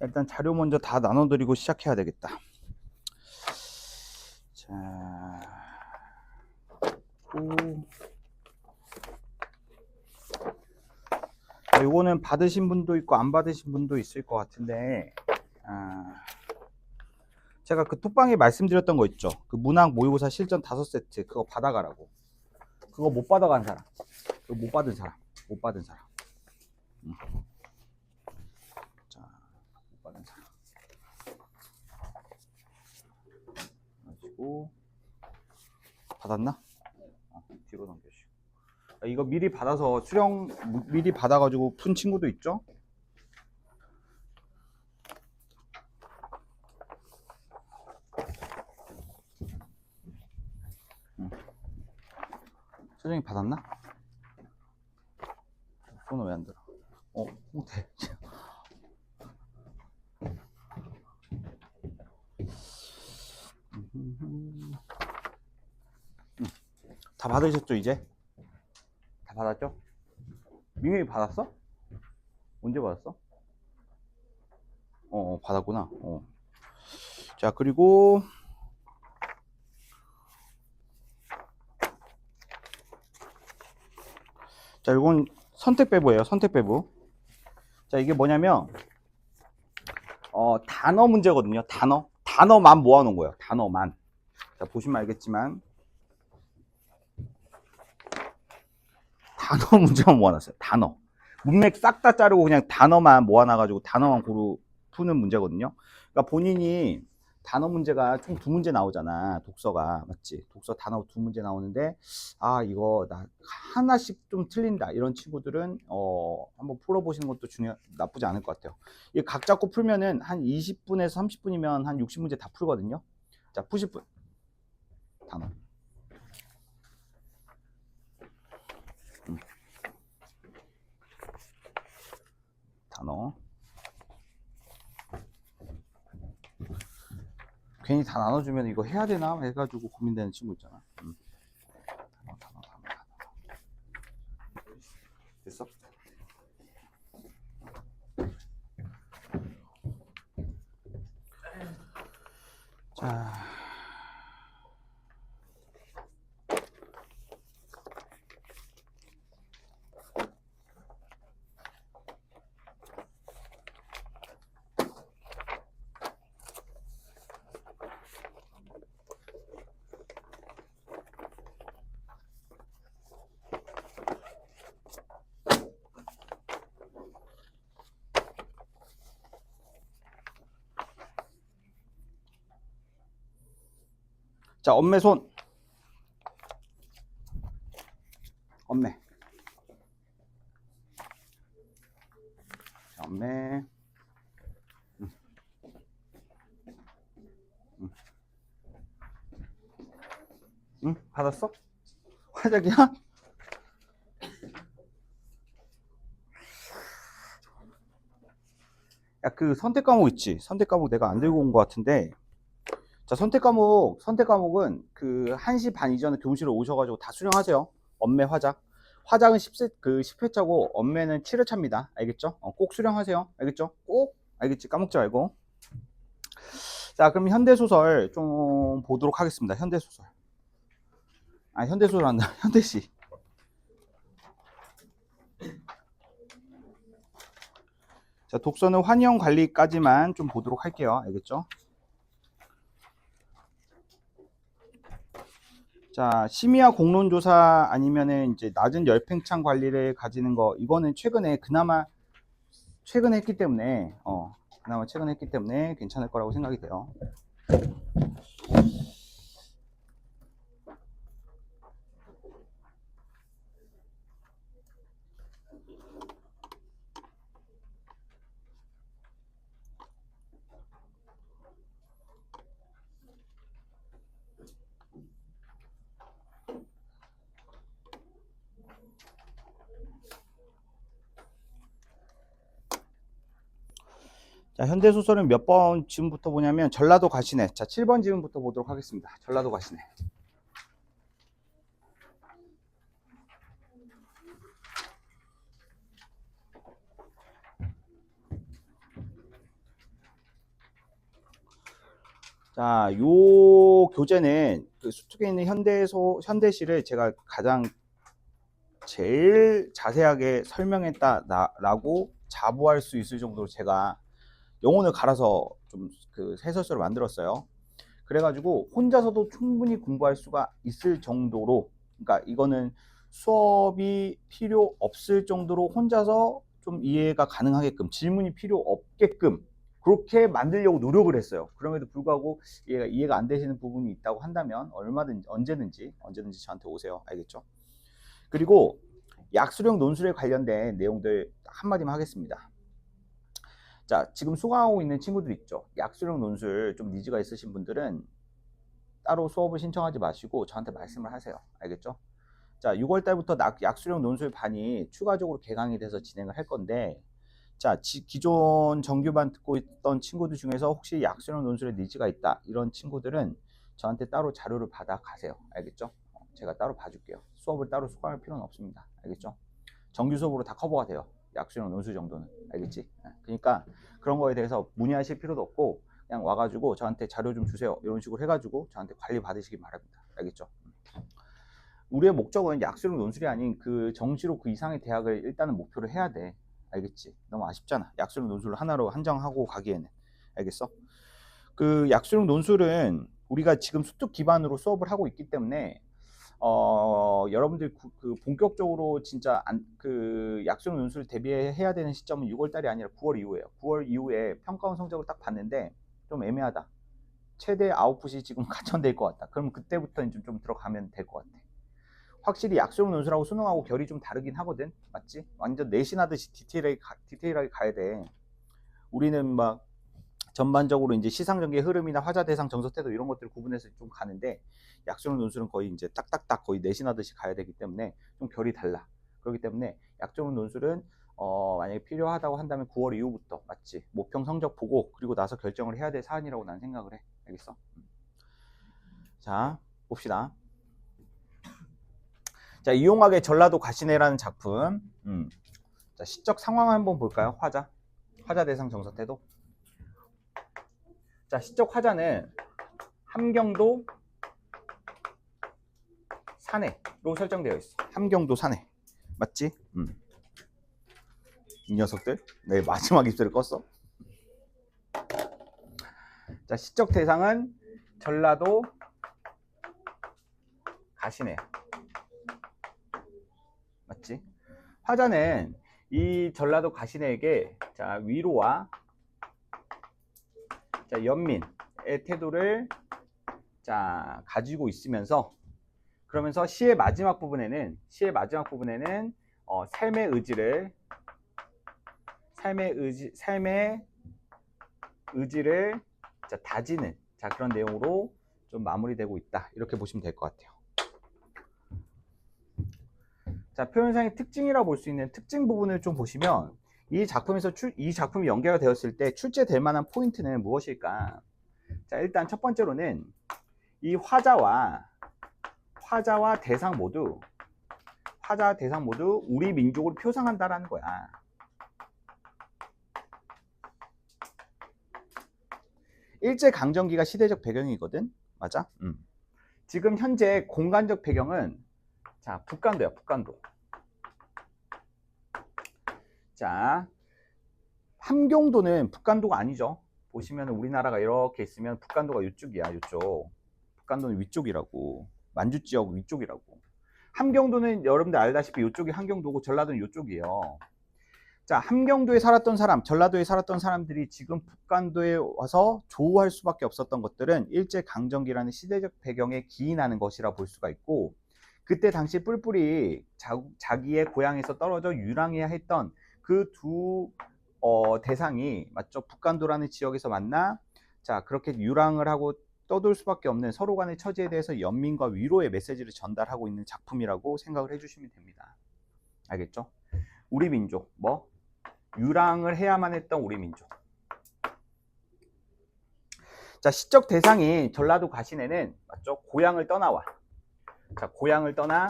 일단 자료 먼저 다 나눠드리고 시작해야 되겠다. 자, 요거는 받으신 분도 있고 안 받으신 분도 있을 것 같은데, 제가 그 톡방에 말씀드렸던 거 있죠. 그 문학 모의고사 실전 5세트 그거 받아가라고. 그거 못 받아간 사람, 그거 못 받은 사람, 못 받은 사람. 자, 못 받은 사람. 가지고 받았나? 뒤로 넘겨주시고. 이거 미리 받아서 수령 미리 받아가지고 푼 친구도 있죠? 수령이 받았나? 손은 왜 안 들어? 못해. 다 받으셨죠 이제? 다 받았죠? 민영이 받았어? 언제 받았어? 받았구나. 자, 그리고 자, 이건 선택배부예요. 선택배부. 자, 이게 뭐냐면 단어 문제거든요. 단어만 모아놓은 거예요. 단어만. 자, 보시면 알겠지만 단어 문제만 모아놨어요. 단어. 문맥 싹 다 자르고 그냥 단어만 모아놔가지고 단어만 고루 푸는 문제거든요. 그러니까 본인이 단어 문제가 총 2문제 나오잖아. 독서가. 맞지? 독서 단어 2문제 나오는데, 이거 나 하나씩 좀 틀린다. 이런 친구들은, 한번 풀어보시는 것도 나쁘지 않을 것 같아요. 이게 각 잡고 풀면은 한 20분에서 30분이면 한 60문제 다 풀거든요. 자, 푸실 분. 단어. 단어. 괜히 다 나눠주면 이거 해야 되나 해가지고 고민되는 친구 있잖아. 단어. 됐어? 자, 엄매 손. 엄매. 자, 엄매. 응, 받았어? 화작이야? 야, 그 선택 과목 있지? 선택 과목 내가 안 들고 온 것 같은데. 자, 선택 과목은 그 1시 반 이전에 교무실에 오셔가지고 다 수령하세요. 엄매 화작. 화작은 10회차고, 엄매는 7회차입니다. 알겠죠? 꼭 수령하세요. 알겠죠? 꼭. 알겠지? 까먹지 말고. 자, 그럼 현대소설 좀 보도록 하겠습니다. 현대소설. 현대소설 한다. 현대시. 자, 독서는 환영 관리까지만 좀 보도록 할게요. 알겠죠? 자, 심의와 공론조사 아니면은 이제 낮은 열팽창 관리를 가지는 거, 이거는 그나마 최근에 했기 때문에, 그나마 최근에 했기 때문에 괜찮을 거라고 생각이 돼요. 자, 현대소설은 몇 번 지문부터 보냐면 전라도 가시네. 자, 7번 지문부터 보도록 하겠습니다. 전라도 가시네. 자, 요 교재는 그 수특에 있는 현대시를 제가 가장 제일 자세하게 설명했다라고 자부할 수 있을 정도로 제가 영혼을 갈아서 좀 그 해설서를 만들었어요. 그래가지고 혼자서도 충분히 공부할 수가 있을 정도로, 그러니까 이거는 수업이 필요 없을 정도로 혼자서 좀 이해가 가능하게끔, 질문이 필요 없게끔 그렇게 만들려고 노력을 했어요. 그럼에도 불구하고 이해가 안 되시는 부분이 있다고 한다면 얼마든지 언제든지 저한테 오세요. 알겠죠? 그리고 약수령 논술에 관련된 내용들 한마디만 하겠습니다. 자, 지금 수강하고 있는 친구들 있죠? 약수령 논술 좀 니즈가 있으신 분들은 따로 수업을 신청하지 마시고 저한테 말씀을 하세요. 알겠죠? 자, 6월 달부터 약수령 논술 반이 추가적으로 개강이 돼서 진행을 할 건데, 자, 기존 정규반 듣고 있던 친구들 중에서 혹시 약수령 논술에 니즈가 있다 이런 친구들은 저한테 따로 자료를 받아 가세요. 알겠죠? 제가 따로 봐줄게요. 수업을 따로 수강할 필요는 없습니다. 알겠죠? 정규 수업으로 다 커버가 돼요. 약수령 논술 정도는. 알겠지? 그러니까 그런 거에 대해서 문의하실 필요도 없고 그냥 와가지고 저한테 자료 좀 주세요. 이런 식으로 해가지고 저한테 관리 받으시기 바랍니다. 알겠죠? 우리의 목적은 약수령 논술이 아닌 그 정시로 그 이상의 대학을 일단은 목표로 해야 돼. 알겠지? 너무 아쉽잖아. 약수령 논술을 하나로 한정하고 가기에는. 알겠어? 그 약수령 논술은 우리가 지금 수특 기반으로 수업을 하고 있기 때문에 여러분들 그 본격적으로 진짜 그 약수령 논술 대비해야 되는 시점은 6월 달이 아니라 9월 이후에요. 9월 이후에 평가원 성적을 딱 봤는데 좀 애매하다. 최대 아웃풋이 지금 가천될 것 같다. 그럼 그때부터 좀 들어가면 될 것 같아. 확실히 약수령 논술하고 수능하고 결이 좀 다르긴 하거든. 맞지? 완전 내신하듯이 디테일하게 가야 돼. 우리는 막 전반적으로 이제 시상전개 흐름이나 화자 대상 정서 태도 이런 것들을 구분해서 좀 가는데, 약수령 논술은 거의 이제 딱딱딱 거의 내신하듯이 가야 되기 때문에 좀 결이 달라. 그렇기 때문에 약수령 논술은 만약에 필요하다고 한다면 9월 이후부터, 맞지? 모평 성적 보고 그리고 나서 결정을 해야 될 사안이라고 난 생각을 해. 알겠어? 자, 봅시다. 자, 이용학의 전라도 가시네라는 작품. 자, 시적 상황 한번 볼까요? 화자 대상 정서 태도. 자, 시적 화자는 함경도 사내로 설정되어 있어. 함경도 사내. 맞지? 이 녀석들. 네, 마지막 입술을 껐어. 자, 시적 대상은 전라도 가시네. 맞지? 화자는 이 전라도 가시네에게 자, 위로와 자, 연민의 태도를 자, 가지고 있으면서, 그러면서 시의 마지막 부분에는 삶의 의지를 자, 다지는 자, 그런 내용으로 좀 마무리되고 있다. 이렇게 보시면 될 것 같아요. 자, 표현상의 특징이라고 볼 수 있는 특징 부분을 좀 보시면, 이 작품이 연계가 되었을 때 출제될 만한 포인트는 무엇일까? 자, 일단 첫 번째로는 이 화자와 대상 모두 우리 민족을 표상한다라는 거야. 일제강점기가 시대적 배경이거든. 맞아? 지금 현재 공간적 배경은 자, 북간도야. 북간도. 자, 함경도는 북간도가 아니죠. 보시면 우리나라가 이렇게 있으면 북간도가 이쪽이야. 이쪽. 북간도는 위쪽이라고. 만주 지역 위쪽이라고. 함경도는 여러분들 알다시피 이쪽이 함경도고 전라도는 이쪽이에요. 자, 함경도에 살았던 사람, 전라도에 살았던 사람들이 지금 북간도에 와서 조우할 수밖에 없었던 것들은 일제강점기라는 시대적 배경에 기인하는 것이라 볼 수가 있고, 그때 당시 뿔뿔이 자기의 고향에서 떨어져 유랑해야 했던 그 두 대상이, 맞죠? 북간도라는 지역에서 만나 자, 그렇게 유랑을 하고 떠돌 수밖에 없는 서로 간의 처지에 대해서 연민과 위로의 메시지를 전달하고 있는 작품이라고 생각을 해주시면 됩니다. 알겠죠? 우리 민족, 유랑을 해야만 했던 우리 민족. 자, 시적 대상이 전라도 가시내는 맞죠? 고향을 떠나와. 자, 고향을 떠나.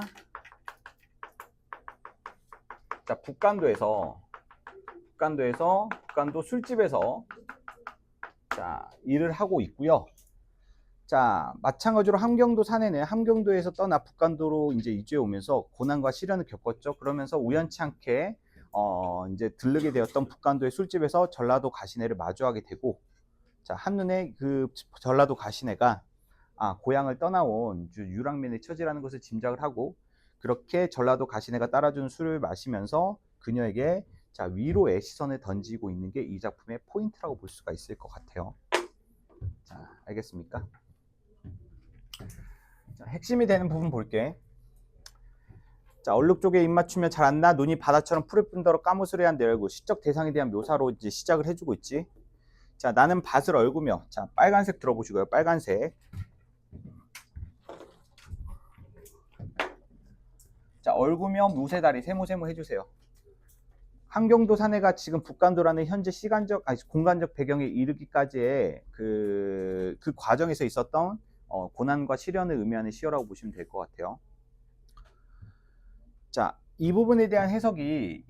자, 북간도에서 북간도 술집에서 자, 일을 하고 있고요. 자, 마찬가지로 함경도 사내는 함경도에서 떠나 북간도로 이제 이주해 오면서 고난과 시련을 겪었죠. 그러면서 우연치 않게 이제 들르게 되었던 북간도의 술집에서 전라도 가시내를 마주하게 되고, 자, 한눈에 그 전라도 가시내가 고향을 떠나온 유랑민의 처지라는 것을 짐작을 하고, 그렇게 전라도 가시내가 따라준 술을 마시면서 그녀에게 자, 위로의 시선을 던지고 있는 게 이 작품의 포인트라고 볼 수가 있을 것 같아요. 자, 알겠습니까? 자, 핵심이 되는 부분 볼게. 자, 얼룩 쪽에 입 맞추면 잘 안 나. 눈이 바다처럼 푸를 뿐더러 까무스레한 내 얼굴. 시적 대상에 대한 묘사로 이제 시작을 해주고 있지. 자, 나는 밭을 얼구며. 자, 빨간색 들어보시고요. 빨간색. 자, 얼구며 무쇠다리 세모세모 해주세요. 함경도 사내가 지금 북간도라는 현재 시간적, 공간적 배경에 이르기까지의 그 과정에서 있었던 고난과 시련을 의미하는 시어라고 보시면 될 것 같아요. 자, 이 부분에 대한 해석이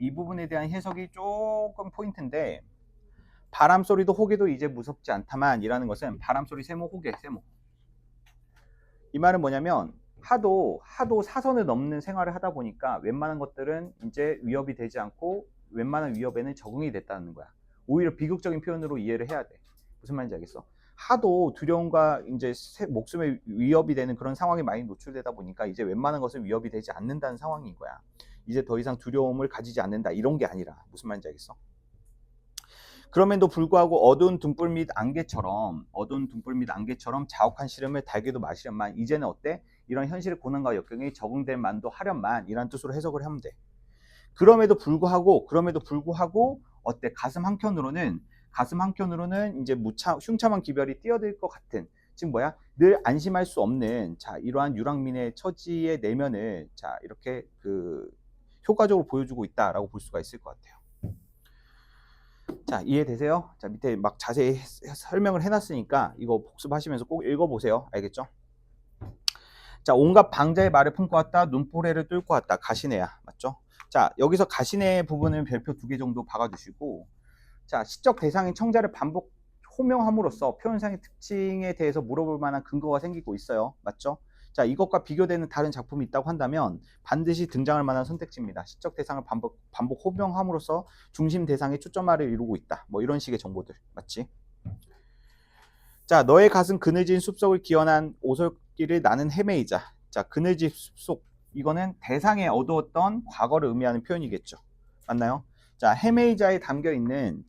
조금 포인트인데, 바람소리도 호계도 이제 무섭지 않다만 이라는 것은 바람소리 세모 호계 세모. 이 말은 뭐냐면 하도 사선을 넘는 생활을 하다 보니까 웬만한 것들은 이제 위협이 되지 않고 웬만한 위협에는 적응이 됐다는 거야. 오히려 비극적인 표현으로 이해를 해야 돼. 무슨 말인지 알겠어? 하도 두려움과 이제 목숨에 위협이 되는 그런 상황에 많이 노출되다 보니까 이제 웬만한 것은 위협이 되지 않는다는 상황인 거야. 이제 더 이상 두려움을 가지지 않는다 이런 게 아니라. 무슨 말인지 알겠어? 그럼에도 불구하고 어두운 등불 및 안개처럼 자욱한 시름을 달게도 마시련만 이제는 어때? 이런 현실의 고난과 역경에 적응될 만도 하련만 이란 뜻으로 해석을 하면 돼. 그럼에도 불구하고 어때? 가슴 한켠으로는 이제 흉참한 기별이 뛰어들 것 같은, 지금 뭐야? 늘 안심할 수 없는 자, 이러한 유랑민의 처지의 내면을 자, 이렇게 효과적으로 보여주고 있다라고 볼 수가 있을 것 같아요. 자, 이해되세요? 자, 밑에 막 자세히 설명을 해놨으니까 이거 복습하시면서 꼭 읽어보세요. 알겠죠? 자, 온갖 방자의 말을 품고 왔다. 눈보라를 뚫고 왔다. 가시네야. 맞죠? 자, 여기서 가시네 부분은 별표 2개 정도 박아주시고, 자, 시적 대상인 청자를 반복 호명함으로써 표현상의 특징에 대해서 물어볼 만한 근거가 생기고 있어요. 맞죠? 자, 이것과 비교되는 다른 작품이 있다고 한다면 반드시 등장할 만한 선택지입니다. 시적 대상을 반복 호명함으로써 중심 대상의 초점화를 이루고 있다. 뭐 이런 식의 정보들. 맞지? 자, 너의 가슴 그늘진 숲속을 기원한 오솔길을 나는 헤매이자. 자, 그늘진 숲속. 이거는 대상에 어두웠던 과거를 의미하는 표현이겠죠. 맞나요? 자, 헤매이자에 담겨 있는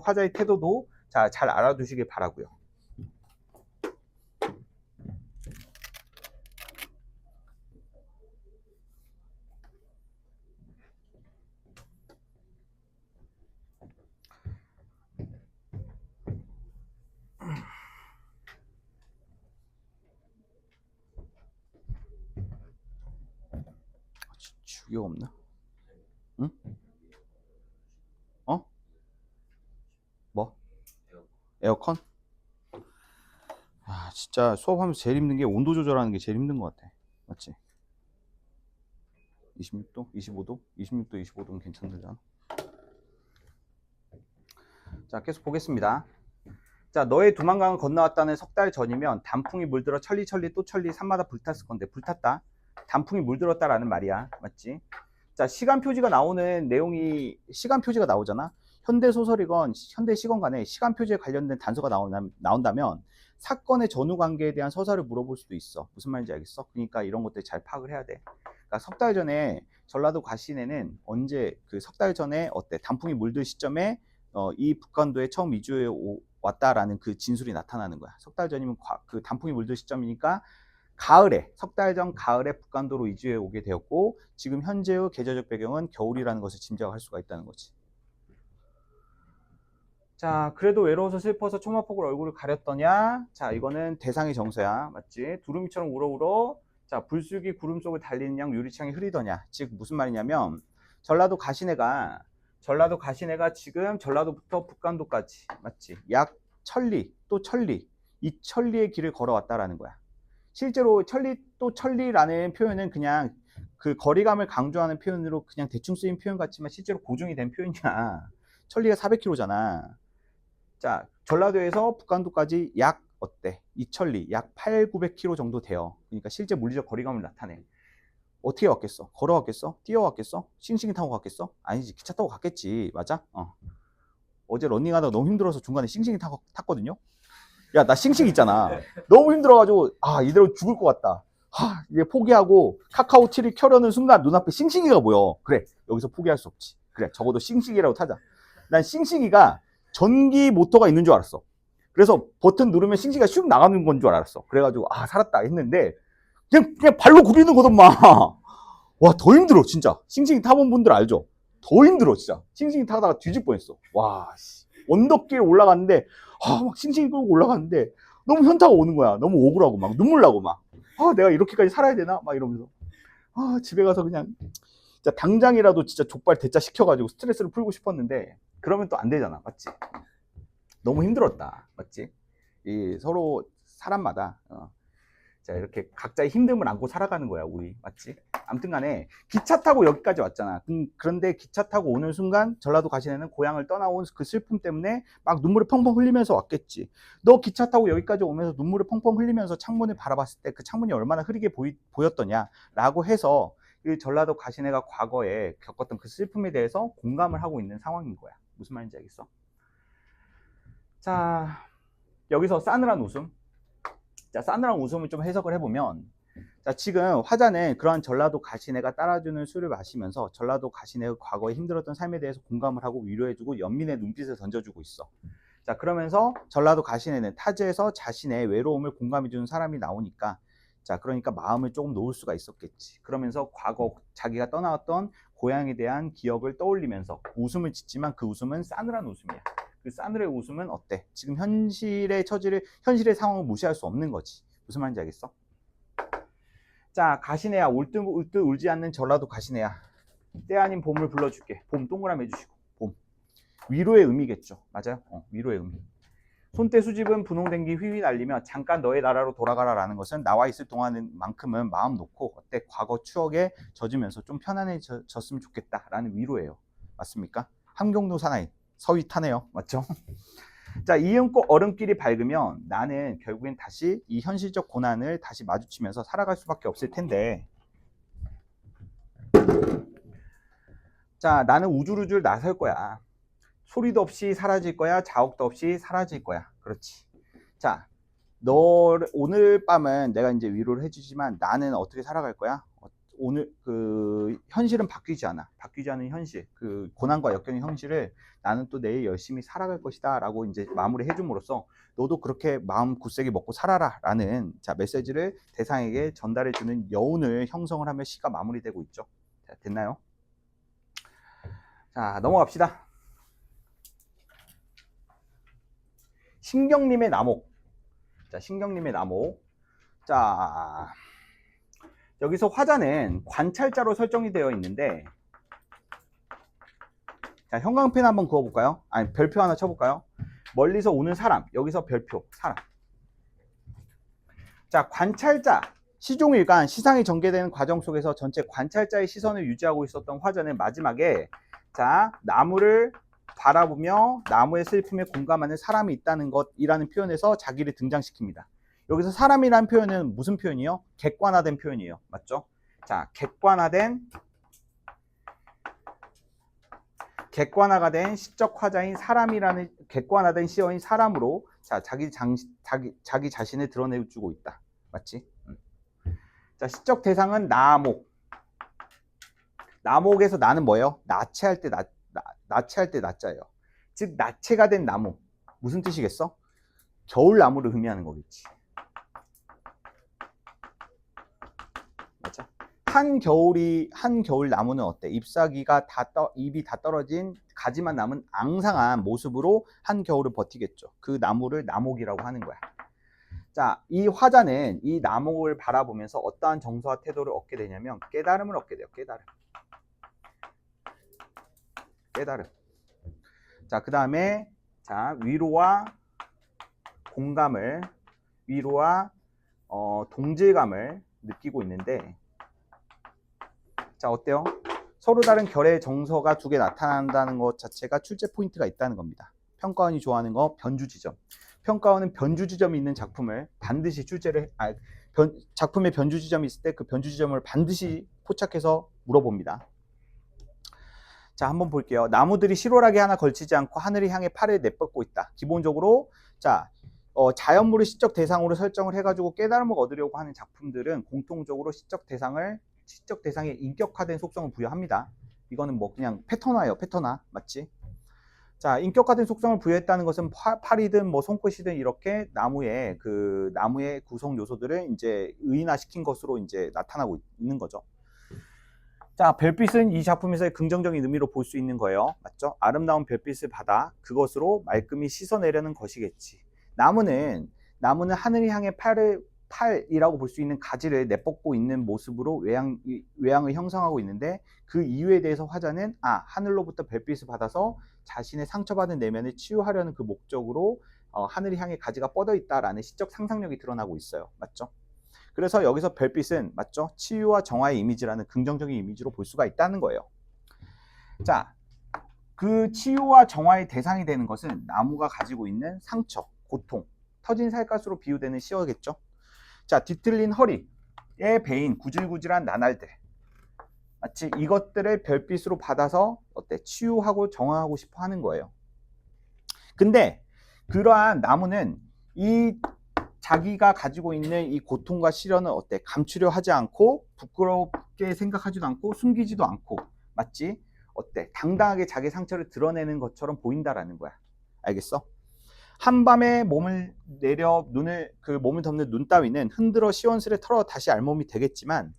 화자의 태도도 자, 잘 알아두시길 바라고요. 주기가 없나? 응? 뭐? 에어컨? 진짜 수업하면서 제일 힘든 게 온도 조절하는 게 제일 힘든 것 같아. 맞지? 26도? 25도? 26도, 25도는 괜찮들잖아. 자, 계속 보겠습니다. 자, 너의 두만강을 건너왔다는 석 달 전이면 단풍이 물들어 천리 또 천리 산마다 불탔을 건데, 불탔다. 단풍이 물들었다라는 말이야. 맞지? 자, 시간 표지가 나오는 내용이, 시간 표지가 나오잖아. 현대 소설이건 현대 시건 간에 시간 표지에 관련된 단서가 나온다면 사건의 전후 관계에 대한 서사를 물어볼 수도 있어. 무슨 말인지 알겠어? 그러니까 이런 것들 잘 파악을 해야 돼. 그러니까 석 달 전에 전라도 가시내는 언제 그 석 달 전에 어때? 단풍이 물들 시점에 이 북한도에 처음 이주해 왔다라는 그 진술이 나타나는 거야. 석 달 전이면 그 단풍이 물들 시점이니까 가을에, 석 달 전 가을에 북한도로 이주해 오게 되었고, 지금 현재의 계절적 배경은 겨울이라는 것을 짐작할 수가 있다는 거지. 자, 그래도 외로워서 슬퍼서 초마폭으로 얼굴을 가렸더냐? 자, 이거는 대상의 정서야. 맞지? 두루미처럼 울어울어. 자, 불쑥이 구름 속을 달리는 양 유리창이 흐리더냐? 즉 무슨 말이냐면 전라도 가시내가 지금 전라도부터 북간도까지, 맞지? 약 천리, 또 천리, 이 천리의 길을 걸어왔다라는 거야. 실제로 천리 또 천리라는 표현은 그냥 그 거리감을 강조하는 표현으로 그냥 대충 쓰인 표현 같지만 실제로 고정이 된 표현이야. 천리가 400km잖아. 자, 전라도에서 북간도까지 약 어때? 이천리 약 8, 900km 정도 돼요. 그러니까 실제 물리적 거리감을 나타내. 어떻게 왔겠어? 걸어왔겠어? 뛰어왔겠어? 싱싱이 타고 갔겠어? 아니지, 기차 타고 갔겠지. 맞아? 어제 러닝하다가 너무 힘들어서 중간에 싱싱이 탔거든요. 야, 나 싱싱 있잖아. 너무 힘들어가지고 이대로 죽을 것 같다. 이제 포기하고 카카오 티를 켜려는 순간 눈앞에 싱싱이가 보여. 그래, 여기서 포기할 수 없지. 그래, 적어도 싱싱이라고 타자. 난 싱싱이가 전기 모터가 있는 줄 알았어. 그래서 버튼 누르면 싱싱이가 슉 나가는 건 줄 알았어. 그래가지고 살았다 했는데 그냥 발로 굴리는 거던만. 와, 더 힘들어 진짜. 싱싱이 타본 분들 알죠? 더 힘들어 진짜. 싱싱이 타다가 뒤질 뻔했어. 와, 언덕길 올라갔는데 막 싱싱이 끌고 올라갔는데 너무 현타가 오는 거야. 너무 억울하고 막 눈물 나고 막 내가 이렇게까지 살아야 되나? 막 이러면서 집에 가서 그냥 진짜 당장이라도 진짜 족발 대짜 시켜가지고 스트레스를 풀고 싶었는데 그러면 또 안 되잖아. 맞지? 너무 힘들었다. 맞지? 이 서로 사람마다 자, 이렇게 각자의 힘듦을 안고 살아가는 거야, 우리. 맞지? 아무튼 간에 기차 타고 여기까지 왔잖아. 그런데 기차 타고 오는 순간 전라도 가시네는 고향을 떠나온 그 슬픔 때문에 막 눈물을 펑펑 흘리면서 왔겠지. 너 기차 타고 여기까지 오면서 눈물을 펑펑 흘리면서 창문을 바라봤을 때 그 창문이 얼마나 흐리게 보였더냐라고 해서 이 전라도 가시네가 과거에 겪었던 그 슬픔에 대해서 공감을 하고 있는 상황인 거야. 무슨 말인지 알겠어? 자, 여기서 싸늘한 웃음. 자, 싸늘한 웃음을 좀 해석을 해보면, 자, 지금 화자는 그러한 전라도 가시네가 따라주는 술을 마시면서 전라도 가시네의 과거에 힘들었던 삶에 대해서 공감을 하고 위로해주고 연민의 눈빛을 던져주고 있어. 자, 그러면서 전라도 가시네는 타지에서 자신의 외로움을 공감해주는 사람이 나오니까, 자, 그러니까 마음을 조금 놓을 수가 있었겠지. 그러면서 과거 자기가 떠나왔던 고향에 대한 기억을 떠올리면서 웃음을 짓지만 그 웃음은 싸늘한 웃음이야. 그 싸늘의 웃음은 어때? 지금 현실의 현실의 상황을 무시할 수 없는 거지. 무슨 말인지 알겠어? 자, 가시네야. 울듯 울지 않는 전라도 가시네야. 때 아닌 봄을 불러줄게. 봄 동그라미 해주시고. 봄. 위로의 의미겠죠. 맞아요? 위로의 의미. 손때 수집은 분홍댕기 휘휘 날리며 잠깐 너의 나라로 돌아가라 라는 것은 나와 있을 동안만큼은 마음 놓고 어때? 과거 추억에 젖으면서 좀 편안해졌으면 좋겠다 라는 위로예요. 맞습니까? 함경도 사나이. 서위 타네요. 맞죠? 자, 이음꽃 얼음길이 밝으면 나는 결국엔 다시 이 현실적 고난을 다시 마주치면서 살아갈 수밖에 없을 텐데, 자, 나는 우줄우줄 나설 거야. 소리도 없이 사라질 거야. 자욱도 없이 사라질 거야. 그렇지. 자, 오늘 밤은 내가 이제 위로를 해주지만 나는 어떻게 살아갈 거야? 오늘 그 현실은 바뀌지 않아. 바뀌지 않은 현실, 그 고난과 역경의 현실을 나는 또 내일 열심히 살아갈 것이다 라고 이제 마무리 해줌으로써 너도 그렇게 마음 굳세게 먹고 살아라 라는 자 메시지를 대상에게 전달해 주는 여운을 형성을 하며 시가 마무리되고 있죠. 자, 됐나요? 자, 넘어갑시다. 신경님의 나목. 자, 신경님의 나목. 자, 여기서 화자는 관찰자로 설정이 되어 있는데, 자, 형광펜 한번 그어볼까요? 아니, 별표 하나 쳐볼까요? 멀리서 오는 사람. 여기서 별표, 사람. 자, 관찰자. 시종일관 시상이 전개되는 과정 속에서 전체 관찰자의 시선을 유지하고 있었던 화자는 마지막에 자, 나무를 바라보며 나무의 슬픔에 공감하는 사람이 있다는 것이라는 표현에서 자기를 등장시킵니다. 여기서 사람이라는 표현은 무슨 표현이요? 객관화된 표현이에요. 맞죠? 자, 객관화가 된 시적 화자인 사람이라는 객관화된 시어인 사람으로 자, 자기 자신을 드러내주고 있다. 맞지? 자, 시적 대상은 나목. 나목에서 나는 뭐예요? 나체할 때 나체할 때 나자예요. 즉 나체가 된 나무. 무슨 뜻이겠어? 겨울나무를 의미하는 거겠지. 맞죠? 한겨울 나무는 어때? 잎이 다 떨어진 가지만 남은 앙상한 모습으로 한겨울을 버티겠죠. 그 나무를 나목이라고 하는 거야. 자, 이 화자는 이 나목을 바라보면서 어떠한 정서와 태도를 얻게 되냐면 깨달음을 얻게 돼요. 깨달음. 자, 그 다음에 자 위로와 공감을, 위로와 동질감을 느끼고 있는데, 자, 어때요? 서로 다른 결의 정서가 두 개 나타난다는 것 자체가 출제 포인트가 있다는 겁니다. 평가원이 좋아하는 거 변주 지점. 평가원은 변주 지점이 있는 작품을 반드시 작품에 변주 지점이 있을 때 그 변주 지점을 반드시 포착해서 물어봅니다. 자, 한번 볼게요. 나무들이 실오라기 하나 걸치지 않고 하늘을 향해 팔을 내뻗고 있다. 기본적으로 자, 자연물을 시적 대상으로 설정을 해가지고 깨달음을 얻으려고 하는 작품들은 공통적으로 시적 대상에 인격화된 속성을 부여합니다. 이거는 뭐 그냥 패턴화예요. 패턴화. 맞지? 자, 인격화된 속성을 부여했다는 것은 팔이든 뭐 손끝이든 이렇게 나무의 구성 요소들을 이제 의인화시킨 것으로 이제 나타나고 있는 거죠. 자, 별빛은 이 작품에서의 긍정적인 의미로 볼 수 있는 거예요. 맞죠? 아름다운 별빛을 받아 그것으로 말끔히 씻어내려는 것이겠지. 나무는 하늘을 향해 팔이라고 볼 수 있는 가지를 내뻗고 있는 모습으로 외양을 형성하고 있는데, 그 이유에 대해서 화자는 하늘로부터 별빛을 받아서 자신의 상처받은 내면을 치유하려는 그 목적으로 하늘을 향해 가지가 뻗어 있다라는 시적 상상력이 드러나고 있어요. 맞죠? 그래서 여기서 별빛은 맞죠? 치유와 정화의 이미지라는 긍정적인 이미지로 볼 수가 있다는 거예요. 자, 그 치유와 정화의 대상이 되는 것은 나무가 가지고 있는 상처, 고통, 터진 살갗으로 비유되는 시어겠죠. 자, 뒤틀린 허리에 베인 구질구질한 나날들, 마치 이것들을 별빛으로 받아서 치유하고 정화하고 싶어 하는 거예요. 근데 그러한 나무는 이 자기가 가지고 있는 이 고통과 시련을 감추려 하지 않고, 부끄럽게 생각하지도 않고, 숨기지도 않고, 맞지? 당당하게 자기 상처를 드러내는 것처럼 보인다라는 거야. 알겠어? 한밤에 몸을 덮는 눈 따위는 흔들어 시원스레 털어 다시 알몸이 되겠지만,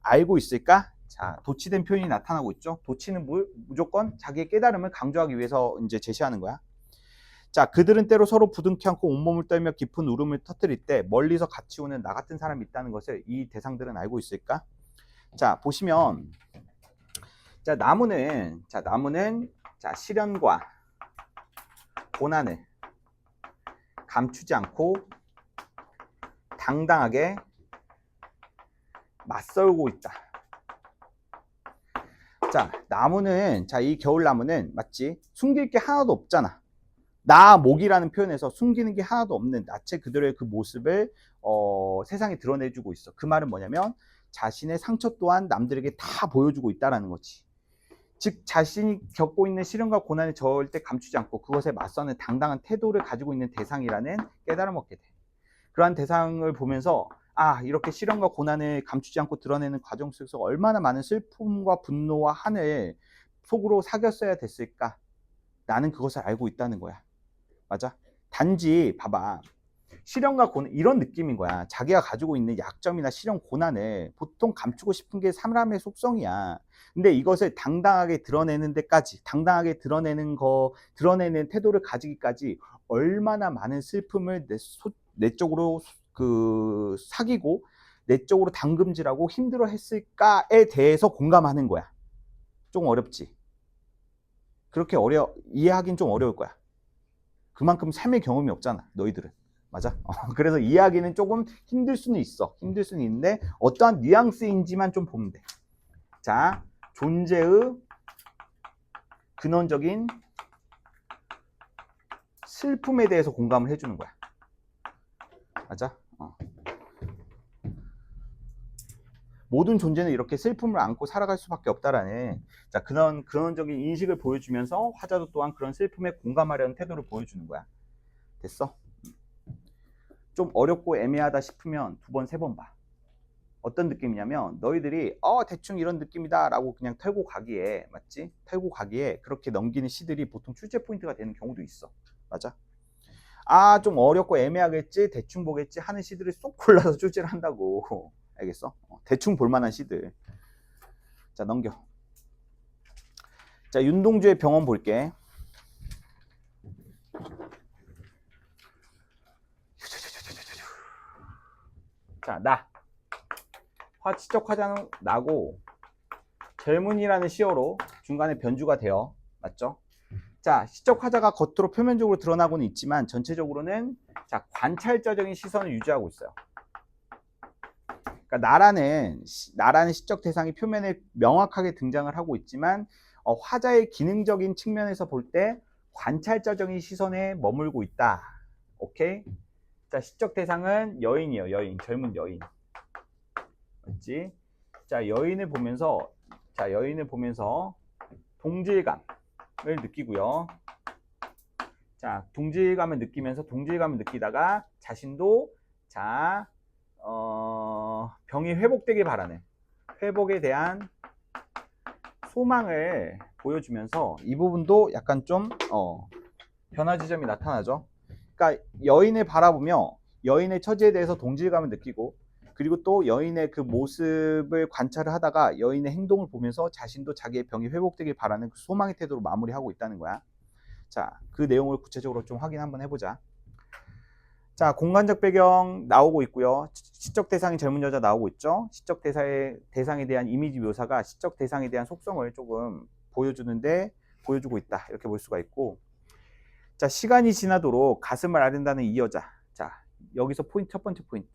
알고 있을까? 자, 도치된 표현이 나타나고 있죠. 도치는 무조건 자기의 깨달음을 강조하기 위해서 이제 제시하는 거야. 자, 그들은 때로 서로 부둥켜 안고 온몸을 떨며 깊은 울음을 터뜨릴 때 멀리서 같이 오는 나 같은 사람이 있다는 것을 이 대상들은 알고 있을까? 자, 보시면 나무는 시련과 고난을 감추지 않고 당당하게 맞설고 있다. 자, 나무는 이 겨울나무는 맞지? 숨길 게 하나도 없잖아. 목이라는 표현에서 숨기는 게 하나도 없는 나체 그대로의 그 모습을 세상에 드러내주고 있어. 그 말은 뭐냐면 자신의 상처 또한 남들에게 다 보여주고 있다는 거지. 즉, 자신이 겪고 있는 시련과 고난을 절대 감추지 않고 그것에 맞서는 당당한 태도를 가지고 있는 대상이라는 깨달음을 얻게 돼. 그러한 대상을 보면서 이렇게 시련과 고난을 감추지 않고 드러내는 과정 속에서 얼마나 많은 슬픔과 분노와 한을 속으로 사겼어야 됐을까? 나는 그것을 알고 있다는 거야. 맞아? 단지 봐봐, 시련과 고난 이런 느낌인 거야. 자기가 가지고 있는 약점이나 시련, 고난을 보통 감추고 싶은 게 사람의 속성이야. 근데 이것을 당당하게 드러내는 데까지, 당당하게 드러내는 태도를 가지기까지 얼마나 많은 슬픔을 내적으로 사귀고 내적으로 담금질하고 힘들어 했을까에 대해서 공감하는 거야. 좀 어렵지? 그렇게 이해하긴 좀 어려울 거야. 그만큼 삶의 경험이 없잖아, 너희들은. 맞아? 그래서 이해하기는 조금 힘들 수는 있는데 어떠한 뉘앙스인지만 좀 보면 돼. 자, 존재의 근원적인 슬픔에 대해서 공감을 해주는 거야. 맞아? 모든 존재는 이렇게 슬픔을 안고 살아갈 수밖에 없다라는 근원적인 인식을 보여주면서 화자도 또한 그런 슬픔에 공감하려는 태도를 보여주는 거야. 됐어? 좀 어렵고 애매하다 싶으면 2번, 3번 봐. 어떤 느낌이냐면 너희들이 대충 이런 느낌이다 라고 그냥 털고 가기에, 맞지? 털고 가기에 그렇게 넘기는 시들이 보통 출제 포인트가 되는 경우도 있어. 맞아? 좀 어렵고 애매하겠지, 대충 보겠지 하는 시들을 쏙 골라서 출제를 한다고. 알겠어? 대충 볼만한 시들. 자, 넘겨. 자, 윤동주의 병원 볼게. 자, 화치적 화자는 나고 젊은이라는 시어로 중간에 변주가 돼요. 맞죠? 자, 시적 화자가 겉으로 표면적으로 드러나고는 있지만 전체적으로는 자, 관찰자적인 시선을 유지하고 있어요. 그러니까 나라는 시적 대상이 표면에 명확하게 등장을 하고 있지만 화자의 기능적인 측면에서 볼 때 관찰자적인 시선에 머물고 있다. 오케이? 자, 시적 대상은 여인이에요. 여인, 젊은 여인. 맞지? 자, 여인을 보면서 동질감을 느끼고요. 자, 동질감을 느끼다가 자신도 자, 병이 회복되길 바라는 회복에 대한 소망을 보여주면서 이 부분도 약간 좀 변화 지점이 나타나죠. 그러니까 여인을 바라보며 여인의 처지에 대해서 동질감을 느끼고 그리고 또 여인의 그 모습을 관찰을 하다가 여인의 행동을 보면서 자신도 자기의 병이 회복되길 바라는 그 소망의 태도로 마무리하고 있다는 거야. 자, 그 내용을 구체적으로 좀 확인 한번 해보자. 자, 공간적 배경 나오고 있고요. 시적 대상이 젊은 여자 나오고 있죠. 시적 대상에 대한 이미지 묘사가 시적 대상에 대한 속성을 조금 보여주고 있다. 이렇게 볼 수가 있고. 자, 시간이 지나도록 가슴을 앓는다는 이 여자. 자, 여기서 첫 번째 포인트.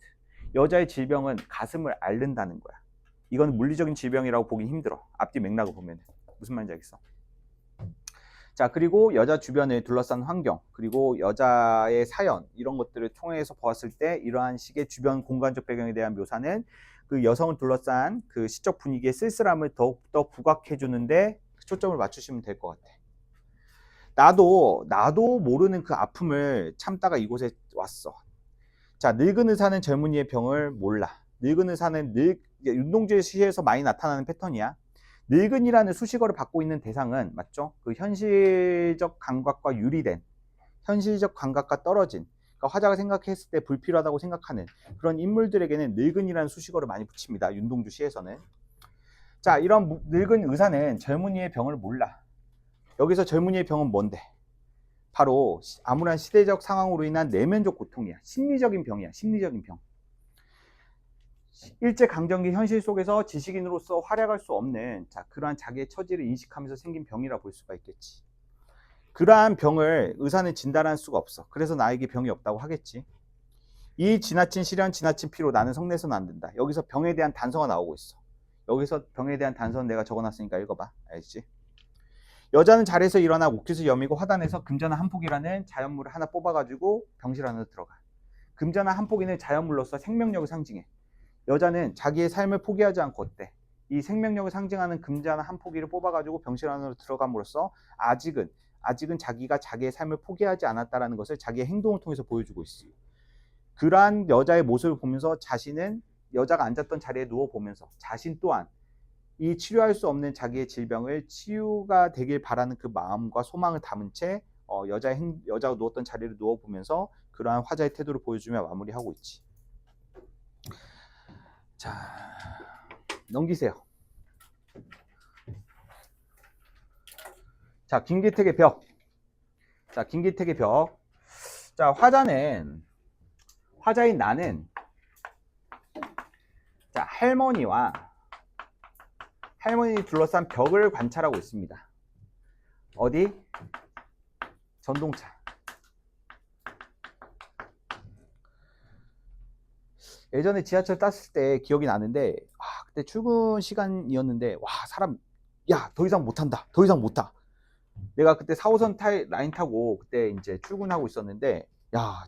여자의 질병은 가슴을 앓는다는 거야. 이건 물리적인 질병이라고 보긴 힘들어. 앞뒤 맥락을 보면. 무슨 말인지 알겠어? 자, 그리고 여자 주변을 둘러싼 환경, 그리고 여자의 사연, 이런 것들을 통해서 보았을 때 이러한 식의 주변 공간적 배경에 대한 묘사는 그 여성을 둘러싼 그 시적 분위기의 쓸쓸함을 더욱더 부각해 주는데 초점을 맞추시면 될 것 같아. 나도 모르는 그 아픔을 참다가 이곳에 왔어. 자, 늙은 의사는 젊은이의 병을 몰라. 늙은 의사는 윤동주의 시에서 많이 나타나는 패턴이야. 늙은이라는 수식어를 받고 있는 대상은 맞죠? 그 현실적 감각과 유리된, 현실적 감각과 떨어진, 그러니까 화자가 생각했을 때 불필요하다고 생각하는 그런 인물들에게는 늙은이라는 수식어를 많이 붙입니다. 윤동주 시에서는. 자, 이런 늙은 의사는 젊은이의 병을 몰라. 여기서 젊은이의 병은 뭔데? 바로 암울한 시대적 상황으로 인한 내면적 고통이야. 심리적인 병이야. 심리적인 병. 일제강점기 현실 속에서 지식인으로서 활약할 수 없는 그러한 자기의 처지를 인식하면서 생긴 병이라 볼 수가 있겠지. 그러한 병을 의사는 진단할 수가 없어. 그래서 나에게 병이 없다고 하겠지. 이 지나친 시련, 지나친 피로 나는 성내서는 안 된다. 여기서 병에 대한 단서가 나오고 있어. 여기서 병에 대한 단서는 내가 적어놨으니까 읽어봐. 알지? 여자는 자리에서 일어나 옥푀을 여미고 화단에서 금전화 한 폭이라는 자연물을 하나 뽑아가지고 병실 안으로 들어가. 금전화 한 폭이는 자연물로서 생명력을 상징해. 여자는 자기의 삶을 포기하지 않고 어때? 이 생명력을 상징하는 금잔 한 포기를 뽑아가지고 병실 안으로 들어감으로써 아직은 자기가 자기의 삶을 포기하지 않았다는 것을 자기의 행동을 통해서 보여주고 있어요. 그러한 여자의 모습을 보면서 자신은 여자가 앉았던 자리에 누워보면서 자신 또한 이 치료할 수 없는 자기의 질병을 치유가 되길 바라는 그 마음과 소망을 담은 채 여자가 누웠던 자리를 누워보면서 그러한 화자의 태도를 보여주며 마무리하고 있지. 자, 넘기세요. 자, 김기택의 벽. 자, 김기택의 벽. 자, 화자인 나는 자, 할머니를 둘러싼 벽을 관찰하고 있습니다. 어디? 전동차. 예전에 지하철 탔을 때 기억이 나는데 그때 출근 시간이었는데 사람 더 이상 못 탄다. 더 이상 못 타. 내가 그때 4호선 라인 타고 그때 이제 출근하고 있었는데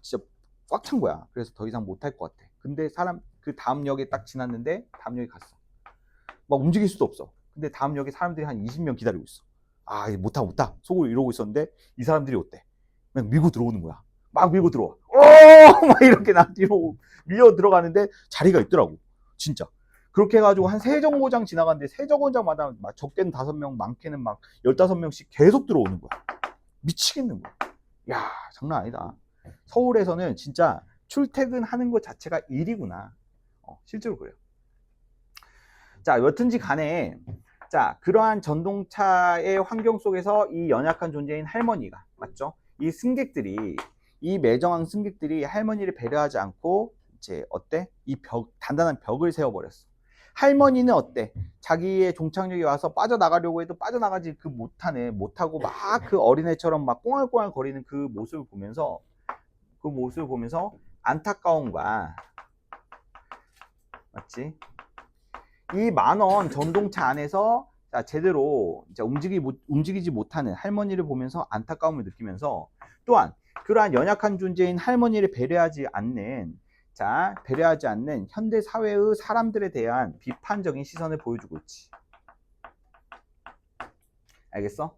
진짜 꽉 찬 거야. 그래서 더 이상 못 탈 것 같아. 근데 그 다음 역에 딱 지났는데 다음 역에 갔어. 막 움직일 수도 없어. 근데 다음 역에 사람들이 한 20명 기다리고 있어. 못 타. 속으로 이러고 있었는데 이 사람들이 어때? 그냥 밀고 들어오는 거야. 막 밀고 들어와. 막 이렇게 나 뒤로 밀려 들어가는데 자리가 있더라고. 진짜. 그렇게 해가지고 한 세 정거장 지나갔는데 세 정거장마다 적게는 5명, 많게는 막 15명씩 계속 들어오는 거야. 미치겠는 거야. 야, 장난 아니다. 서울에서는 진짜 출퇴근하는 것 자체가 일이구나. 실제로 그래요. 자, 여튼지 간에 그러한 전동차의 환경 속에서 이 연약한 존재인 할머니가 맞죠? 이 매정한 승객들이 할머니를 배려하지 않고 이제 어때? 단단한 벽을 세워버렸어. 할머니는 어때? 자기의 종착역에 와서 빠져나가려고 해도 빠져나가지 못하고 막 그 어린애처럼 막 꽁알꽁알 거리는 그 모습을 보면서 안타까움과, 맞지? 이 만원 전동차 안에서 자, 제대로 움직이지 못하는 할머니를 보면서 안타까움을 느끼면서, 또한 그러한 연약한 존재인 할머니를 배려하지 않는 현대 사회의 사람들에 대한 비판적인 시선을 보여주고 있지. 알겠어?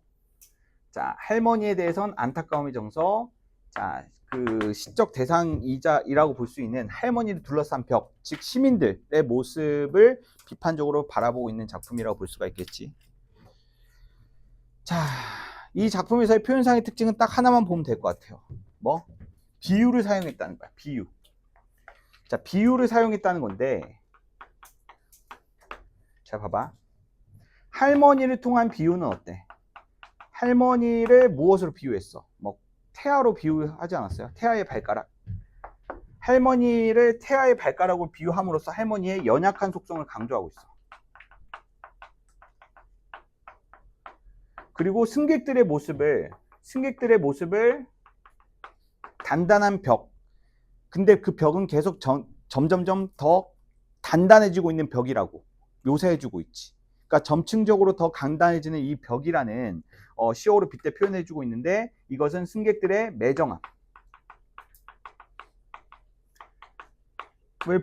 자, 할머니에 대해선 안타까움의 정서, 자, 그 시적 대상이라고 볼 수 있는 할머니를 둘러싼 벽, 즉 시민들의 모습을 비판적으로 바라보고 있는 작품이라고 볼 수가 있겠지. 자, 이 작품에서의 표현상의 특징은 딱 하나만 보면 될 것 같아요. 뭐? 비유를 사용했다는 거야. 비유. 자, 비유를 사용했다는 건데, 자, 봐봐. 할머니를 통한 비유는 어때? 할머니를 무엇으로 비유했어? 뭐 태아로 비유하지 않았어요? 태아의 발가락. 할머니를 태아의 발가락으로 비유함으로써 할머니의 연약한 속성을 강조하고 있어. 그리고 승객들의 모습을 단단한 벽. 근데 그 벽은 계속 점점점 더 단단해지고 있는 벽이라고 묘사해주고 있지. 그러니까 점층적으로 더 강단해지는 이 벽이라는 시어로 빗대 표현해주고 있는데, 이것은 승객들의 매정함을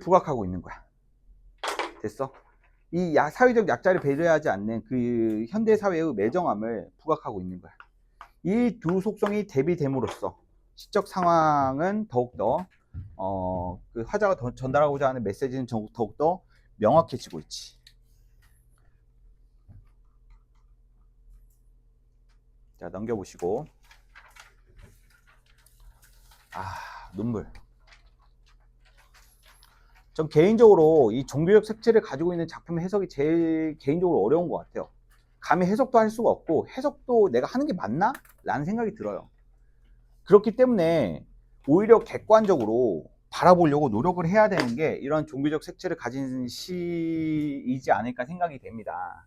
부각하고 있는 거야. 됐어? 이 사회적 약자를 배려하지 않는 그 현대 사회의 매정함을 부각하고 있는 거야. 이 두 속성이 대비됨으로써 시적 상황은 더욱더 그 화자가 전달하고자 하는 메시지는 더욱더 명확해지고 있지. 자, 넘겨보시고. 눈물. 전 개인적으로 이 종교적 색채를 가지고 있는 작품 해석이 제일 개인적으로 어려운 것 같아요. 감히 해석도 할 수가 없고, 해석도 내가 하는 게 맞나? 라는 생각이 들어요. 그렇기 때문에 오히려 객관적으로 바라보려고 노력을 해야 되는 게 이런 종교적 색채를 가진 시이지 않을까 생각이 됩니다.